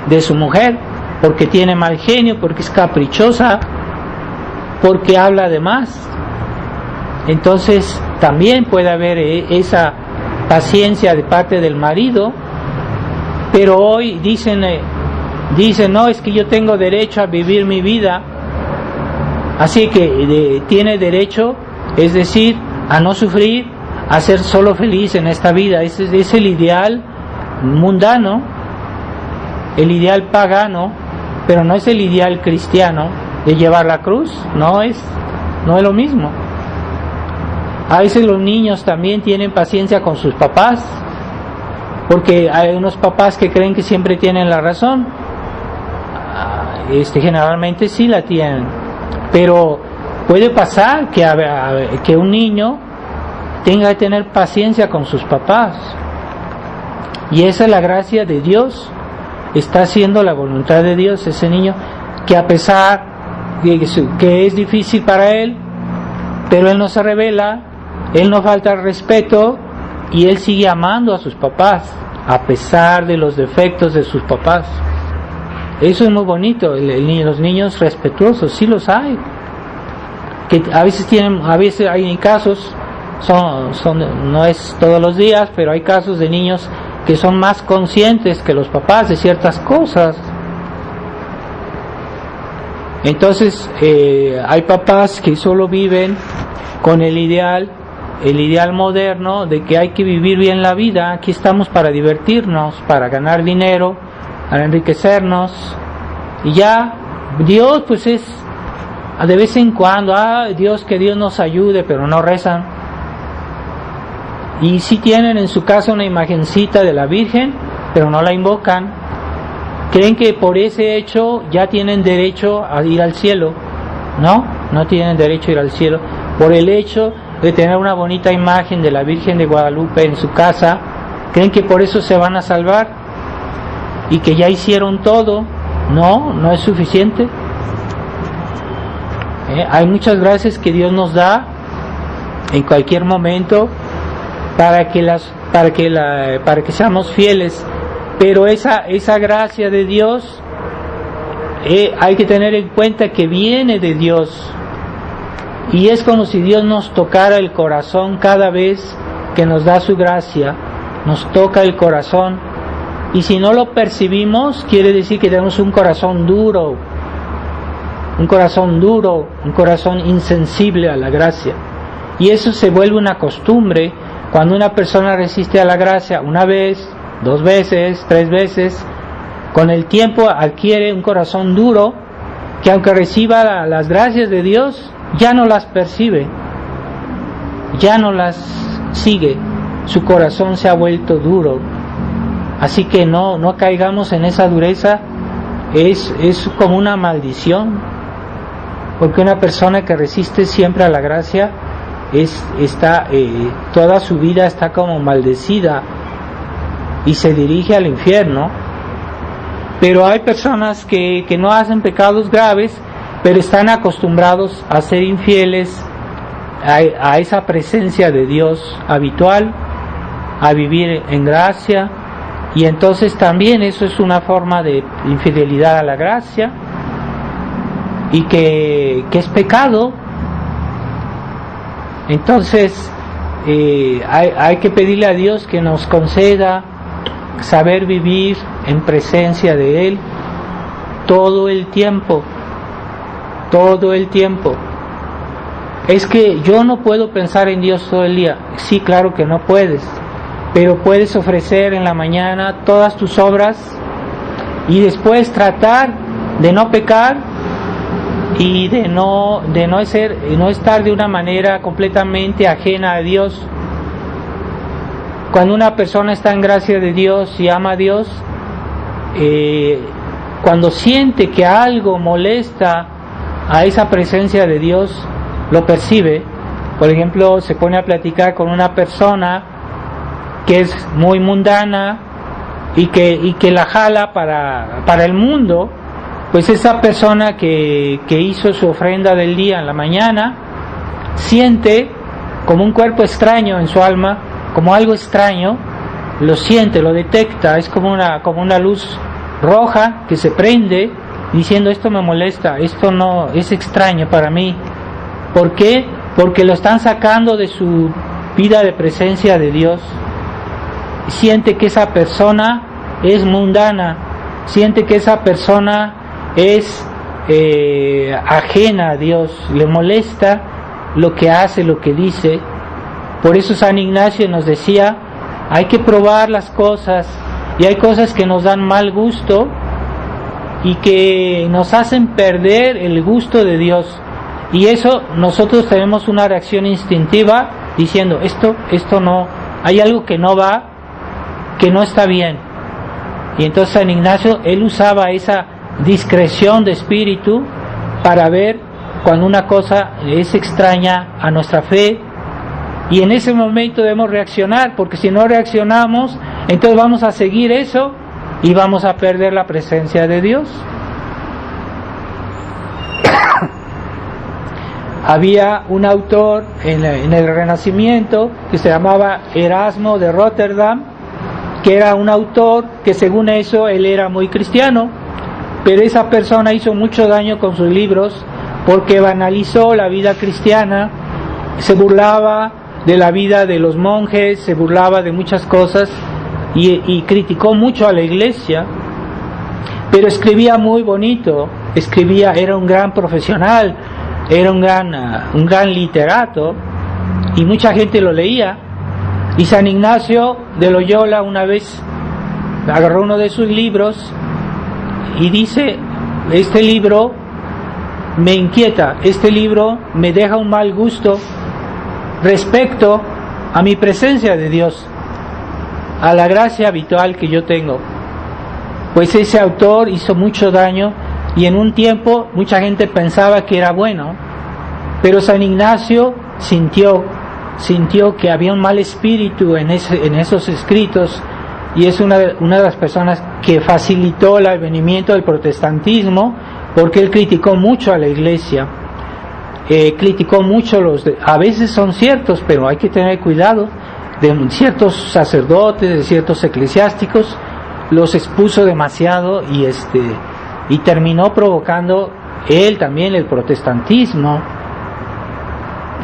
S1: de su mujer, porque tiene mal genio, porque es caprichosa, porque habla de más. Entonces también puede haber esa paciencia de parte del marido. Pero hoy dicen, no, es que yo tengo derecho a vivir mi vida, así que tiene derecho, es decir, a no sufrir, a ser solo feliz en esta vida. Ese es el ideal mundano, el ideal pagano, pero no es el ideal cristiano de llevar la cruz. No es lo mismo. A veces los niños también tienen paciencia con sus papás, porque hay unos papás que creen que siempre tienen la razón. Generalmente sí la tienen, pero puede pasar que un niño tenga que tener paciencia con sus papás, y esa es la gracia de Dios. Está haciendo la voluntad de Dios ese niño, que a pesar de que es difícil para él, pero él no se rebela, él no falta al respeto, y él sigue amando a sus papás a pesar de los defectos de sus papás. Eso es muy bonito. Los niños respetuosos, sí los hay, que a veces hay casos, no es todos los días, pero hay casos de niños que son más conscientes que los papás de ciertas cosas. Entonces hay papás que solo viven con el ideal moderno de que hay que vivir bien la vida. Aquí estamos para divertirnos, para ganar dinero, para enriquecernos, y ya Dios pues es de vez en cuando, Dios, que Dios nos ayude, pero no rezan. Y sí tienen en su casa una imagencita de la Virgen, pero no la invocan. Creen que por ese hecho ya tienen derecho a ir al cielo. No tienen derecho a ir al cielo. Por el hecho de tener una bonita imagen de la Virgen de Guadalupe en su casa, creen que por eso se van a salvar y que ya hicieron todo. No es suficiente. Hay muchas gracias que Dios nos da en cualquier momento para que seamos fieles, pero esa gracia de Dios hay que tener en cuenta que viene de Dios, y es como si Dios nos tocara el corazón cada vez que nos da su gracia. Nos toca el corazón, y si no lo percibimos, quiere decir que tenemos un corazón duro, un corazón insensible a la gracia. Y eso se vuelve una costumbre. Cuando una persona resiste a la gracia una vez, 2 veces, 3 veces, con el tiempo adquiere un corazón duro, que aunque reciba las gracias de Dios, ya no las percibe, ya no las sigue. Su corazón se ha vuelto duro. Así que no caigamos en esa dureza. Es como una maldición, porque una persona que resiste siempre a la gracia toda su vida está como maldecida y se dirige al infierno. Pero hay personas que no hacen pecados graves, pero están acostumbrados a ser infieles a esa presencia de Dios habitual, a vivir en gracia, y entonces también eso es una forma de infidelidad a la gracia, y que es pecado. Entonces hay que pedirle a Dios que nos conceda saber vivir en presencia de Él todo el tiempo. Todo el tiempo. Es que yo no puedo pensar en Dios todo el día. Sí, claro que no puedes, pero puedes ofrecer en la mañana todas tus obras y después tratar de no pecar y de no estar de una manera completamente ajena a Dios. Cuando una persona está en gracia de Dios y ama a Dios, cuando siente que algo molesta a esa presencia de Dios, lo percibe. Por ejemplo, se pone a platicar con una persona que es muy mundana y que la jala para el mundo, pues esa persona que hizo su ofrenda del día en la mañana siente como un cuerpo extraño en su alma, como algo extraño, lo siente, lo detecta, es como una luz roja que se prende diciendo: esto me molesta, esto no es extraño para mí. ¿Por qué? Porque lo están sacando de su vida de presencia de Dios. Siente que esa persona es mundana, siente que esa persona es ajena a Dios, le molesta lo que hace, lo que dice. Por eso San Ignacio nos decía: hay que probar las cosas, y hay cosas que nos dan mal gusto y que nos hacen perder el gusto de Dios, y eso nosotros tenemos una reacción instintiva diciendo: esto no, hay algo que no va, que no está bien. Y entonces San Ignacio, él usaba esa discreción de espíritu para ver cuando una cosa es extraña a nuestra fe, y en ese momento debemos reaccionar, porque si no reaccionamos, entonces vamos a seguir eso y vamos a perder la presencia de Dios. Había un autor en el Renacimiento que se llamaba Erasmo de Rotterdam, que era un autor que, según eso, él era muy cristiano, pero esa persona hizo mucho daño con sus libros porque banalizó la vida cristiana, se burlaba de la vida de los monjes, se burlaba de muchas cosas y criticó mucho a la iglesia, pero escribía muy bonito, era un gran profesional, era un gran literato, y mucha gente lo leía. Y San Ignacio de Loyola una vez agarró uno de sus libros y dice: este libro me inquieta, este libro me deja un mal gusto respecto a mi presencia de Dios, a la gracia habitual que yo tengo. Pues ese autor hizo mucho daño, y en un tiempo mucha gente pensaba que era bueno, pero San Ignacio sintió que había un mal espíritu en esos escritos, y es una de las personas que facilitó el advenimiento del protestantismo, porque él criticó mucho a la iglesia, criticó mucho a veces son ciertos, pero hay que tener cuidado, de ciertos sacerdotes, de ciertos eclesiásticos, los expuso demasiado y terminó provocando él también el protestantismo.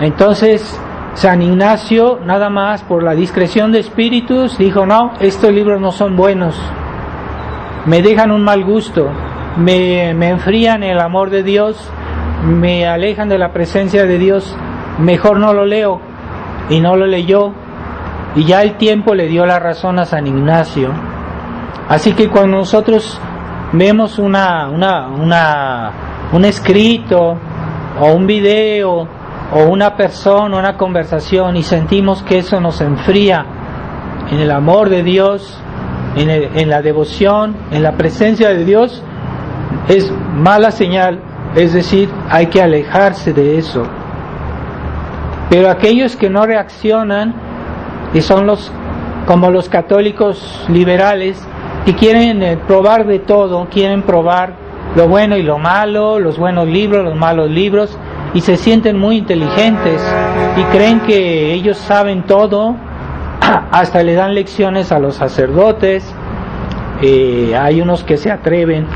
S1: Entonces San Ignacio, nada más por la discreción de espíritus, dijo: no, estos libros no son buenos, me dejan un mal gusto, me enfrían el amor de Dios, me alejan de la presencia de Dios, mejor no lo leo. Y no lo leyó, y ya el tiempo le dio la razón a San Ignacio. Así que cuando nosotros vemos un escrito o un video o una persona, una conversación, y sentimos que eso nos enfría en el amor de Dios, en la devoción, en la presencia de Dios, es mala señal, es decir, hay que alejarse de eso. Pero aquellos que no reaccionan, y son como los católicos liberales, que quieren probar de todo, quieren probar lo bueno y lo malo, los buenos libros, los malos libros, y se sienten muy inteligentes y creen que ellos saben todo, hasta le dan lecciones a los sacerdotes. Hay unos que se atreven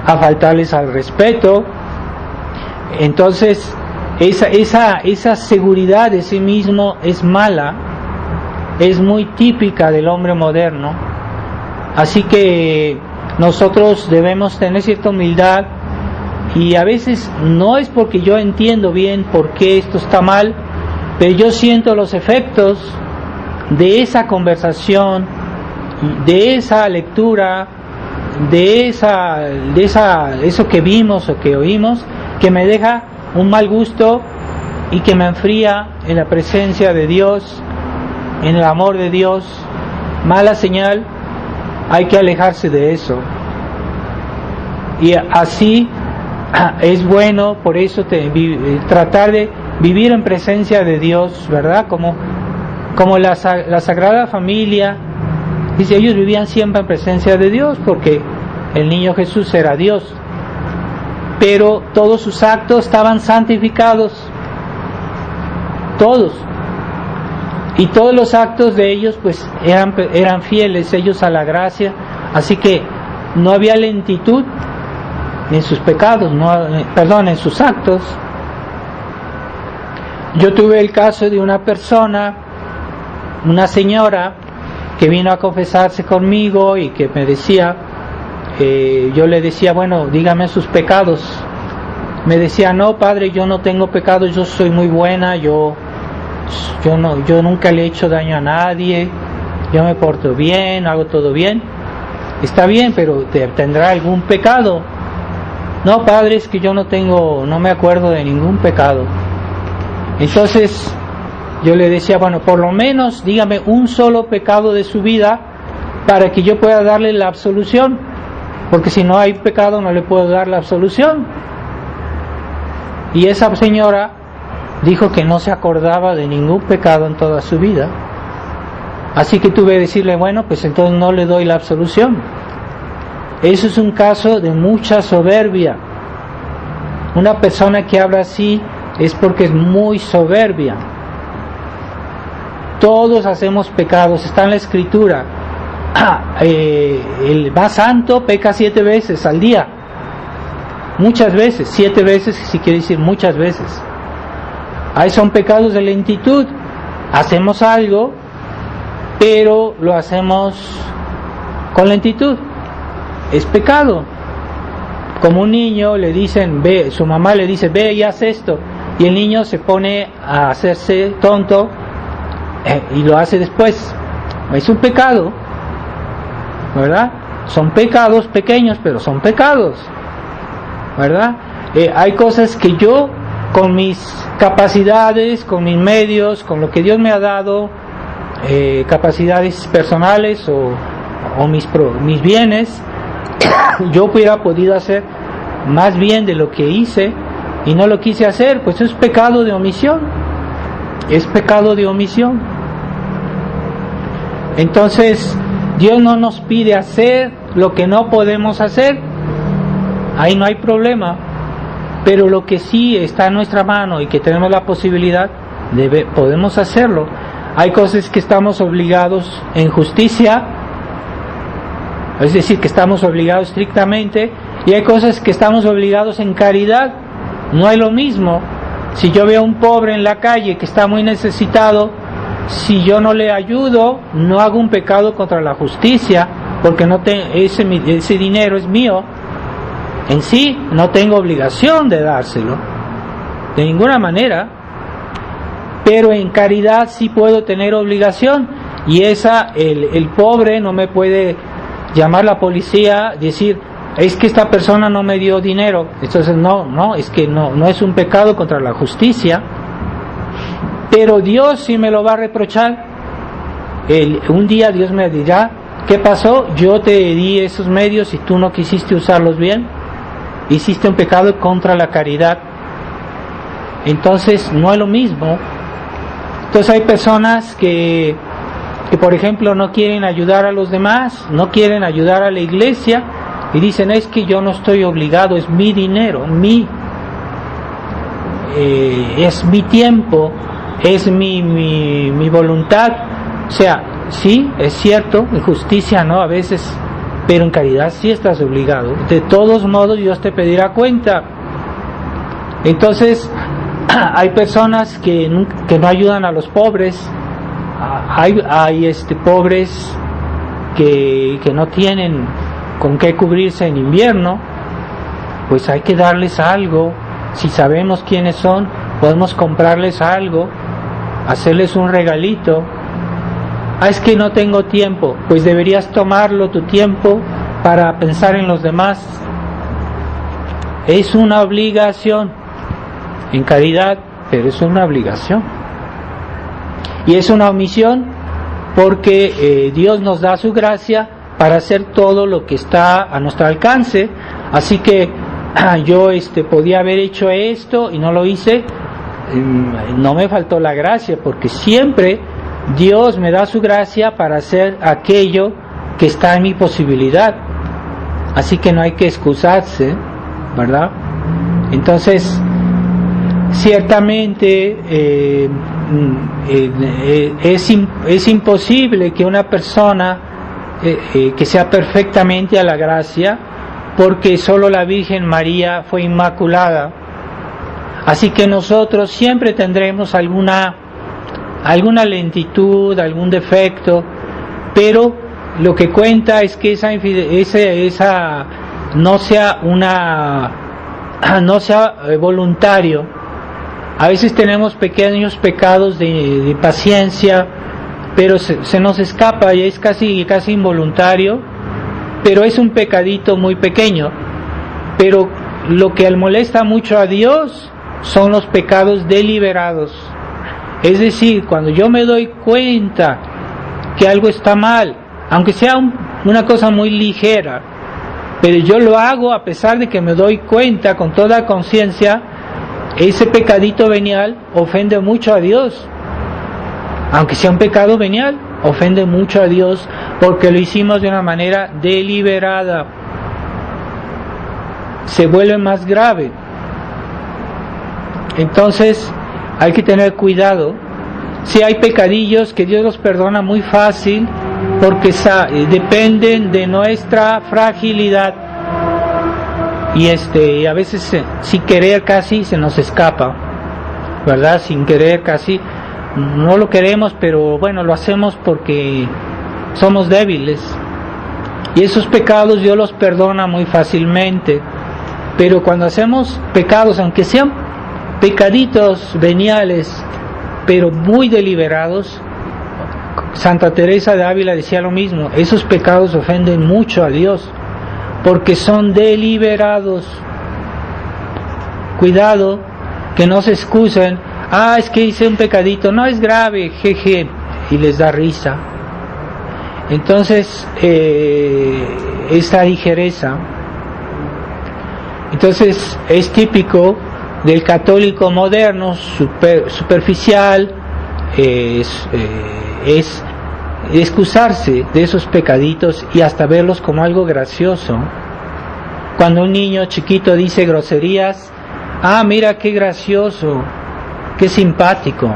S1: a faltarles al respeto. Entonces esa seguridad de sí mismo es mala, es muy típica del hombre moderno, Así que nosotros debemos tener cierta humildad, y a veces no es porque yo entiendo bien por qué esto está mal, pero yo siento los efectos de esa conversación, de esa lectura, de eso que vimos o que oímos, que me deja un mal gusto y que me enfría en la presencia de Dios, en el amor de Dios. Mala señal, hay que alejarse de eso. Y así es bueno, por eso tratar de vivir en presencia de Dios, ¿verdad? Como la Sagrada Familia dice, ellos vivían siempre en presencia de Dios porque el niño Jesús era Dios, pero todos sus actos estaban santificados, todos, y todos los actos de ellos pues eran fieles ellos a la gracia, así que no había lentitud en sus pecados, en sus actos. Yo tuve el caso de una persona, una señora que vino a confesarse conmigo y que me decía, yo le decía, bueno, dígame sus pecados. Me decía, no, padre, yo no tengo pecados, yo soy muy buena, yo nunca le he hecho daño a nadie, yo me porto bien, hago todo bien. Está bien, pero ¿tendrá algún pecado? No, padre, es que yo no me acuerdo de ningún pecado. Entonces yo le decía, bueno, por lo menos dígame un solo pecado de su vida para que yo pueda darle la absolución, porque si no hay pecado no le puedo dar la absolución. Y esa señora dijo que no se acordaba de ningún pecado en toda su vida. Así que tuve que decirle, bueno, pues entonces no le doy la absolución. Eso es un caso de mucha soberbia. Una persona que habla así es porque es muy soberbia. Todos hacemos pecados, está en la Escritura. El más santo peca 7 veces al día. Muchas veces, 7 veces, si quiere decir muchas veces. Ahí son pecados de lentitud. Hacemos algo, pero lo hacemos con lentitud. Es pecado. Como un niño le dicen, ve, su mamá le dice, ve y haz esto, y el niño se pone a hacerse tonto y lo hace después. Es un pecado, ¿verdad? Son pecados pequeños, pero son pecados, ¿verdad? Hay cosas que yo, con mis capacidades, con mis medios, con lo que Dios me ha dado, capacidades personales o mis bienes, yo hubiera podido hacer más bien de lo que hice y no lo quise hacer, pues es pecado de omisión. Es pecado de omisión. Entonces Dios no nos pide hacer lo que no podemos hacer, ahí no hay problema, pero lo que sí está en nuestra mano y que tenemos la posibilidad podemos hacerlo. Hay cosas que estamos obligados en justicia, es decir, que estamos obligados estrictamente, y hay cosas que estamos obligados en caridad. No es lo mismo. Si yo veo a un pobre en la calle que está muy necesitado, si yo no le ayudo, no hago un pecado contra la justicia, porque ese dinero es mío. En sí, no tengo obligación de dárselo, de ninguna manera, pero en caridad sí puedo tener obligación, y el pobre no me puede llamar la policía, decir, es que esta persona no me dio dinero. Entonces es que no es un pecado contra la justicia, pero Dios sí me lo va a reprochar. Un día Dios me dirá, ¿qué pasó? Yo te di esos medios y tú no quisiste usarlos bien, hiciste un pecado contra la caridad. Entonces no es lo mismo. Entonces hay personas que por ejemplo no quieren ayudar a los demás, no quieren ayudar a la iglesia, y dicen, es que yo no estoy obligado, es mi dinero, es mi tiempo, es mi voluntad. O sea, sí, es cierto, en justicia no a veces, pero en caridad sí estás obligado. De todos modos Dios te pedirá cuenta. Entonces hay personas que no ayudan a los pobres. Hay pobres que no tienen con qué cubrirse en invierno, pues hay que darles algo. Si sabemos quiénes son, podemos comprarles algo, hacerles un regalito. Es que no tengo tiempo. Pues deberías tomarlo tu tiempo para pensar en los demás. Es una obligación, en caridad, pero es una obligación. Y es una omisión porque Dios nos da su gracia para hacer todo lo que está a nuestro alcance. Así que yo podía haber hecho esto y no lo hice. No me faltó la gracia, porque siempre Dios me da su gracia para hacer aquello que está en mi posibilidad. Así que no hay que excusarse, ¿verdad? Entonces, ciertamente es imposible que una persona que sea perfectamente a la gracia, porque solo la Virgen María fue inmaculada. Así que nosotros siempre tendremos alguna lentitud, algún defecto, pero lo que cuenta es que esa no sea voluntario. A veces tenemos pequeños pecados de paciencia, pero se nos escapa y es casi involuntario, pero es un pecadito muy pequeño. Pero lo que molesta mucho a Dios son los pecados deliberados. Es decir, cuando yo me doy cuenta que algo está mal, aunque sea una cosa muy ligera, pero yo lo hago a pesar de que me doy cuenta con toda conciencia, ese pecadito venial ofende mucho a Dios. Aunque sea un pecado venial, ofende mucho a Dios porque lo hicimos de una manera deliberada. Se vuelve más grave. Entonces hay que tener cuidado. Si hay pecadillos que Dios los perdona muy fácil, porque dependen de nuestra fragilidad, y a veces sin querer casi se nos escapa, ¿verdad? Sin querer casi, no lo queremos, pero bueno, lo hacemos porque somos débiles, y esos pecados Dios los perdona muy fácilmente. Pero cuando hacemos pecados, aunque sean pecaditos veniales, pero muy deliberados, Santa Teresa de Ávila decía lo mismo: esos pecados ofenden mucho a Dios porque son deliberados. Cuidado que no se excusen: es que hice un pecadito, no es grave, jeje, y les da risa. Entonces esta ligereza, entonces es típico del católico moderno, superficial, es excusarse de esos pecaditos y hasta verlos como algo gracioso. Cuando un niño chiquito dice groserías, mira qué gracioso, qué simpático,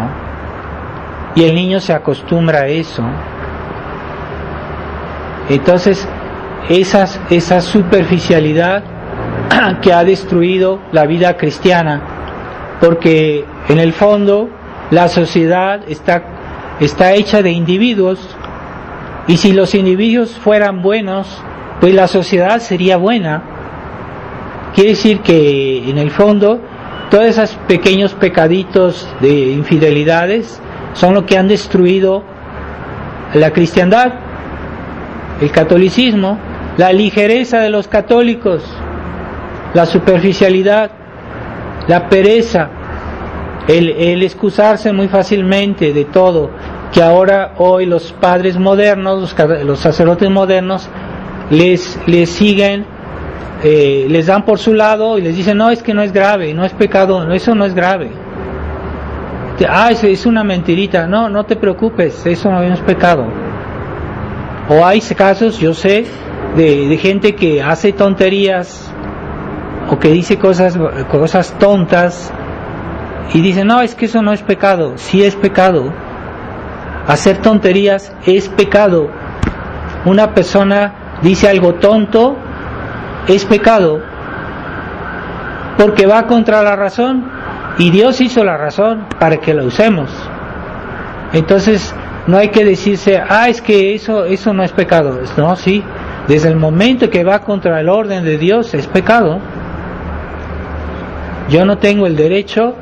S1: y el niño se acostumbra a eso. Entonces esa superficialidad que ha destruido la vida cristiana, porque en el fondo la sociedad está hecha de individuos, y si los individuos fueran buenos, pues la sociedad sería buena. Quiere decir que en el fondo todos esos pequeños pecaditos de infidelidades son lo que han destruido la cristiandad, el catolicismo, la ligereza de los católicos, la superficialidad, la pereza, el excusarse muy fácilmente de todo, que hoy los padres modernos, los sacerdotes modernos les siguen, les dan por su lado y les dicen: no, es que no es grave, no es pecado, eso no es grave. Es una mentirita, no te preocupes, eso no es pecado. O hay casos, yo sé, de gente que hace tonterías o que dice cosas tontas y dice: no, es que eso no es pecado. Sí es pecado. Hacer tonterías es pecado. Una persona dice algo tonto, es pecado, porque va contra la razón, y Dios hizo la razón para que la usemos. Entonces no hay que decirse, es que eso no es pecado. No, sí, desde el momento que va contra el orden de Dios es pecado. Yo no tengo el derecho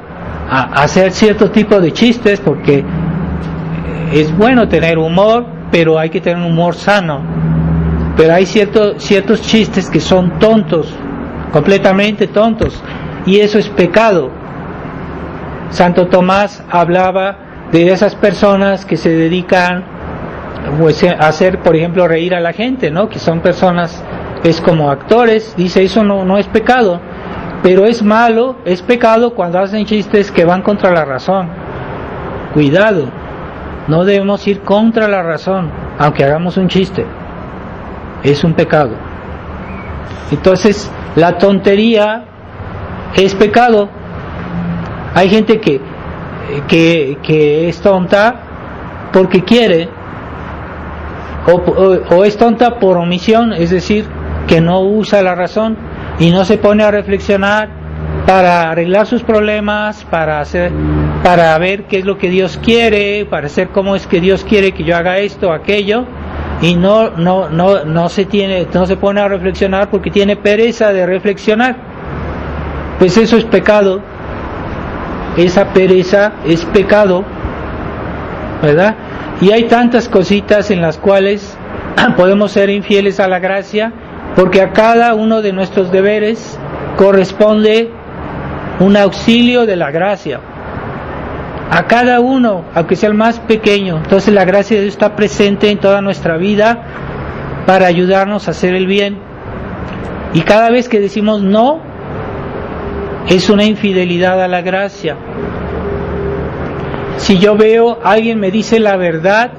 S1: a hacer cierto tipo de chistes, porque es bueno tener humor, pero hay que tener un humor sano. Pero hay ciertos chistes que son tontos, completamente tontos, y eso es pecado. Santo Tomás hablaba de esas personas que se dedican a hacer, por ejemplo, reír a la gente, ¿no? Que son personas, es como actores. Dice, eso no es pecado, pero es malo, es pecado cuando hacen chistes que van contra la razón. Cuidado, no debemos ir contra la razón, aunque hagamos un chiste. Es un pecado. Entonces, la tontería es pecado. Hay gente que es tonta porque quiere, o es tonta por omisión, es decir, que no usa la razón y no se pone a reflexionar para arreglar sus problemas, para ver qué es lo que Dios quiere, para hacer cómo es que Dios quiere que yo haga esto o aquello, y no se pone a reflexionar porque tiene pereza de reflexionar. Pues eso es pecado. Esa pereza es pecado, ¿verdad? Y hay tantas cositas en las cuales podemos ser infieles a la gracia, porque a cada uno de nuestros deberes corresponde un auxilio de la gracia. A cada uno, aunque sea el más pequeño. Entonces la gracia de Dios está presente en toda nuestra vida para ayudarnos a hacer el bien. Y cada vez que decimos no, es una infidelidad a la gracia. Si yo veo a alguien me dice la verdad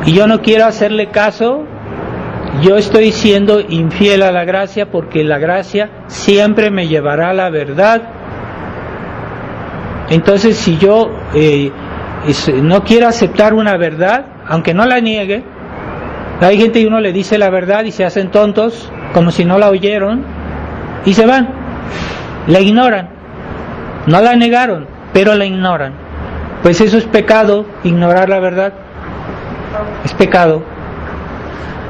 S1: y yo no quiero hacerle caso, yo estoy siendo infiel a la gracia, porque la gracia siempre me llevará a la verdad. Entonces, si yo no quiero aceptar una verdad, aunque no la niegue, hay gente y uno le dice la verdad y se hacen tontos, como si no la oyeron, y se van, la ignoran, no la negaron, pero la ignoran. Pues eso es pecado, ignorar la verdad, es pecado.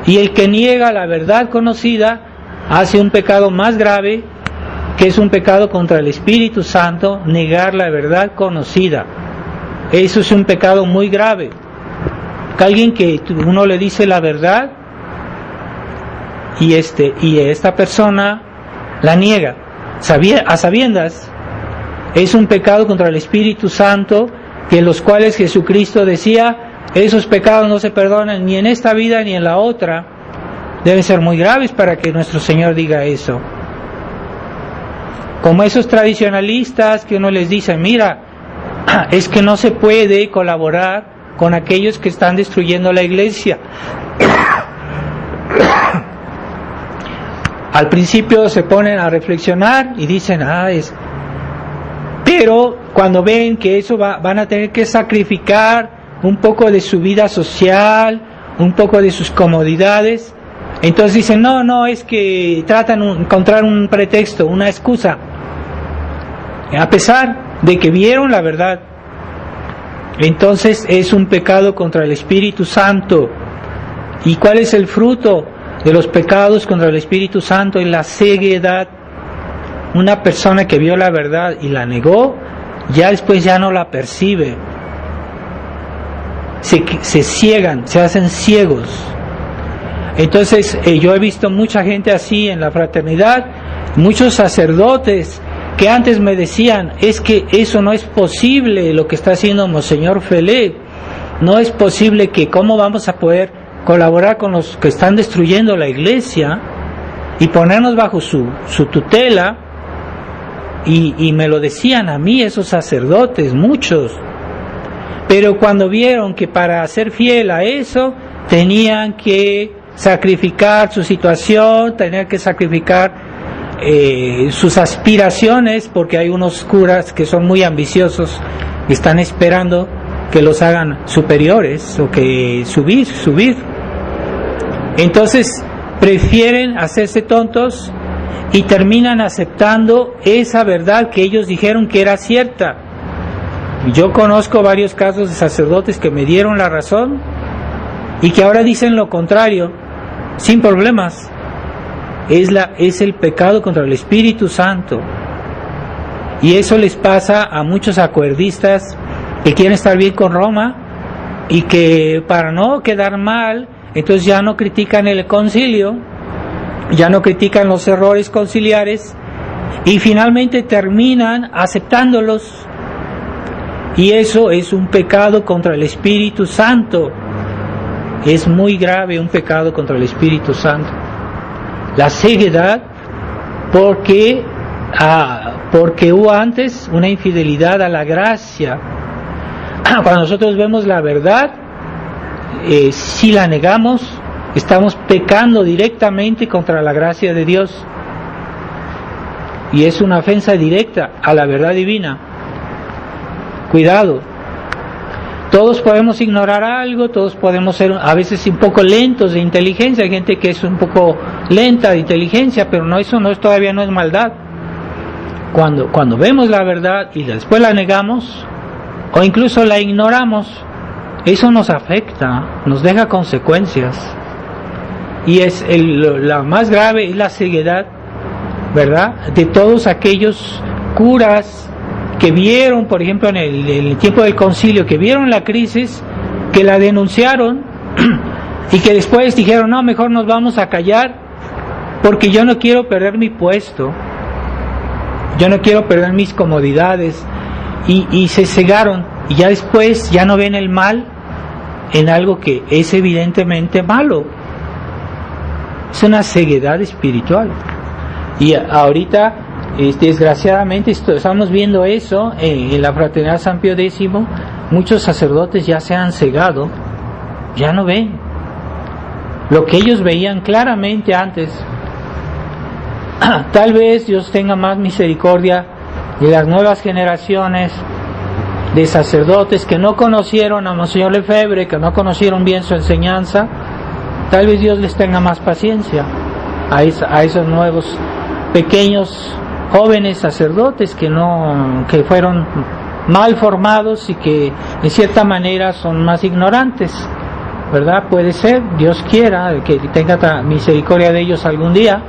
S1: Y el que niega la verdad conocida hace un pecado más grave, que es un pecado contra el Espíritu Santo, negar la verdad conocida. Eso es un pecado muy grave. Que alguien que uno le dice la verdad y esta persona la niega a sabiendas, es un pecado contra el Espíritu Santo, que los cuales Jesucristo decía, esos pecados no se perdonan ni en esta vida ni en la otra. Deben ser muy graves para que nuestro Señor diga eso. Como esos tradicionalistas que uno les dice, mira, es que no se puede colaborar con aquellos que están destruyendo la iglesia. Al principio se ponen a reflexionar y dicen, pero cuando ven que eso van a tener que sacrificar un poco de su vida social, un poco de sus comodidades, entonces dicen, no, es que tratan de encontrar un pretexto, una excusa, a pesar de que vieron la verdad. Entonces es un pecado contra el Espíritu Santo. ¿Y cuál es el fruto de los pecados contra el Espíritu Santo? Es la ceguedad. Una persona que vio la verdad y la negó, ya después ya no la percibe. Se ciegan, se hacen ciegos. Entonces yo he visto mucha gente así en la fraternidad, muchos sacerdotes que antes me decían, es que eso no es posible lo que está haciendo Monseñor Felé, no es posible, que cómo vamos a poder colaborar con los que están destruyendo la iglesia y ponernos bajo su tutela. Y me lo decían a mí esos sacerdotes, muchos. Pero cuando vieron que para ser fiel a eso tenían que sacrificar su situación, tenían que sacrificar sus aspiraciones, porque hay unos curas que son muy ambiciosos, que están esperando que los hagan superiores o que subir. Entonces prefieren hacerse tontos y terminan aceptando esa verdad que ellos dijeron que era cierta. Yo conozco varios casos de sacerdotes que me dieron la razón y que ahora dicen lo contrario, sin problemas. Es el pecado contra el Espíritu Santo. Y eso les pasa a muchos acuerdistas que quieren estar bien con Roma y que para no quedar mal, entonces ya no critican el concilio, ya no critican los errores conciliares y finalmente terminan aceptándolos. Y eso es un pecado contra el Espíritu Santo. Es muy grave un pecado contra el Espíritu Santo. La ceguedad porque hubo antes una infidelidad a la gracia. Cuando nosotros vemos la verdad, si la negamos, estamos pecando directamente contra la gracia de Dios. Y es una ofensa directa a la verdad divina. Cuidado. Todos podemos ignorar algo, todos podemos ser a veces un poco lentos de inteligencia. Hay gente que es un poco lenta de inteligencia, pero todavía no es maldad. Cuando vemos la verdad y después la negamos o incluso la ignoramos, eso nos afecta, nos deja consecuencias. Y la más grave es la ceguedad, ¿verdad? De todos aquellos curas que vieron, por ejemplo, en el tiempo del concilio, que vieron la crisis, que la denunciaron y que después dijeron, no, mejor nos vamos a callar porque yo no quiero perder mi puesto, yo no quiero perder mis comodidades, y se cegaron, y ya después ya no ven el mal en algo que es evidentemente malo. Es una ceguedad espiritual. Y ahorita desgraciadamente estamos viendo eso en la Fraternidad San Pío X. Muchos sacerdotes ya se han cegado, ya no ven lo que ellos veían claramente antes. Tal vez Dios tenga más misericordia de las nuevas generaciones de sacerdotes que no conocieron a Monseñor Lefebvre, que no conocieron bien su enseñanza. Tal vez Dios les tenga más paciencia a esos nuevos pequeños jóvenes sacerdotes que fueron mal formados y que en cierta manera son más ignorantes, ¿verdad? Puede ser, Dios quiera que tenga misericordia de ellos algún día,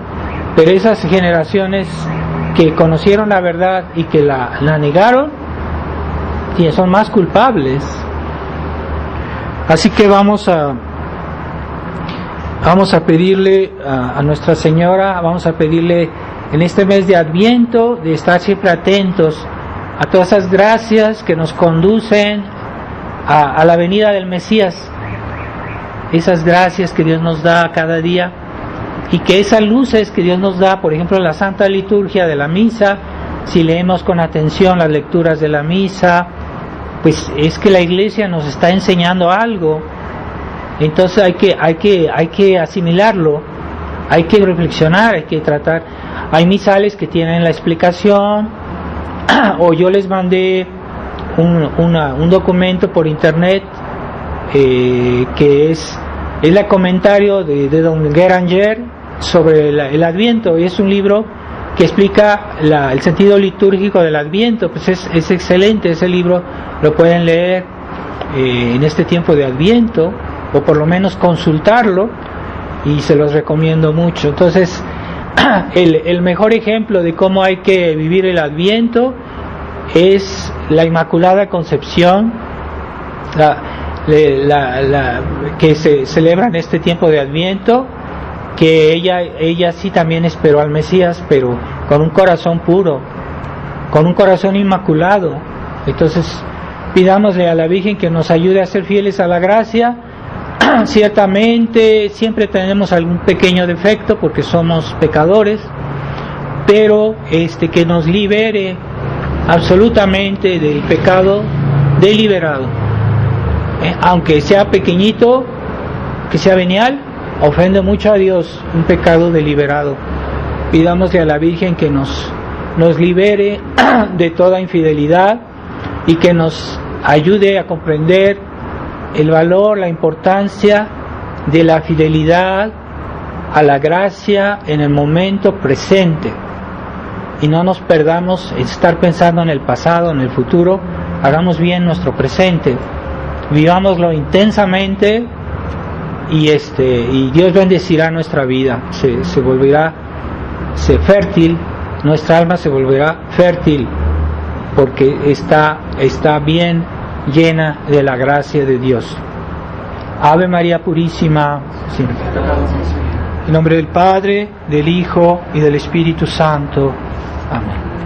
S1: pero esas generaciones que conocieron la verdad y que la negaron, son más culpables. Así que vamos a pedirle a Nuestra Señora, vamos a pedirle en este mes de Adviento de estar siempre atentos a todas esas gracias que nos conducen a la venida del Mesías, esas gracias que Dios nos da cada día, y que esas luces que Dios nos da, por ejemplo, en la Santa Liturgia de la Misa, si leemos con atención las lecturas de la Misa, pues es que la Iglesia nos está enseñando algo. Entonces hay que asimilarlo, hay que reflexionar, hay que tratar. Hay misales que tienen la explicación, o yo les mandé un documento por internet que es el comentario de don Geranger sobre el Adviento, y es un libro que explica el sentido litúrgico del Adviento. Pues es excelente ese libro, lo pueden leer en este tiempo de Adviento, o por lo menos consultarlo, y se los recomiendo mucho. Entonces, el mejor ejemplo de cómo hay que vivir el Adviento es la Inmaculada Concepción, que se celebra en este tiempo de Adviento, que ella sí también esperó al Mesías, pero con un corazón puro, con un corazón inmaculado. Entonces, pidámosle a la Virgen que nos ayude a ser fieles a la gracia. Ciertamente siempre tenemos algún pequeño defecto porque somos pecadores, pero que nos libere absolutamente del pecado deliberado, aunque sea pequeñito, que sea venial, ofende mucho a Dios un pecado deliberado. Pidámosle a la Virgen que nos libere de toda infidelidad y que nos ayude a comprender el valor, la importancia de la fidelidad a la gracia en el momento presente, y no nos perdamos en estar pensando en el pasado, en el futuro, hagamos bien nuestro presente, vivámoslo intensamente y Dios bendecirá nuestra vida, se volverá fértil, nuestra alma se volverá fértil porque está bien llena de la gracia de Dios. Ave María Purísima. Sí. En nombre del Padre, del Hijo y del Espíritu Santo. Amén.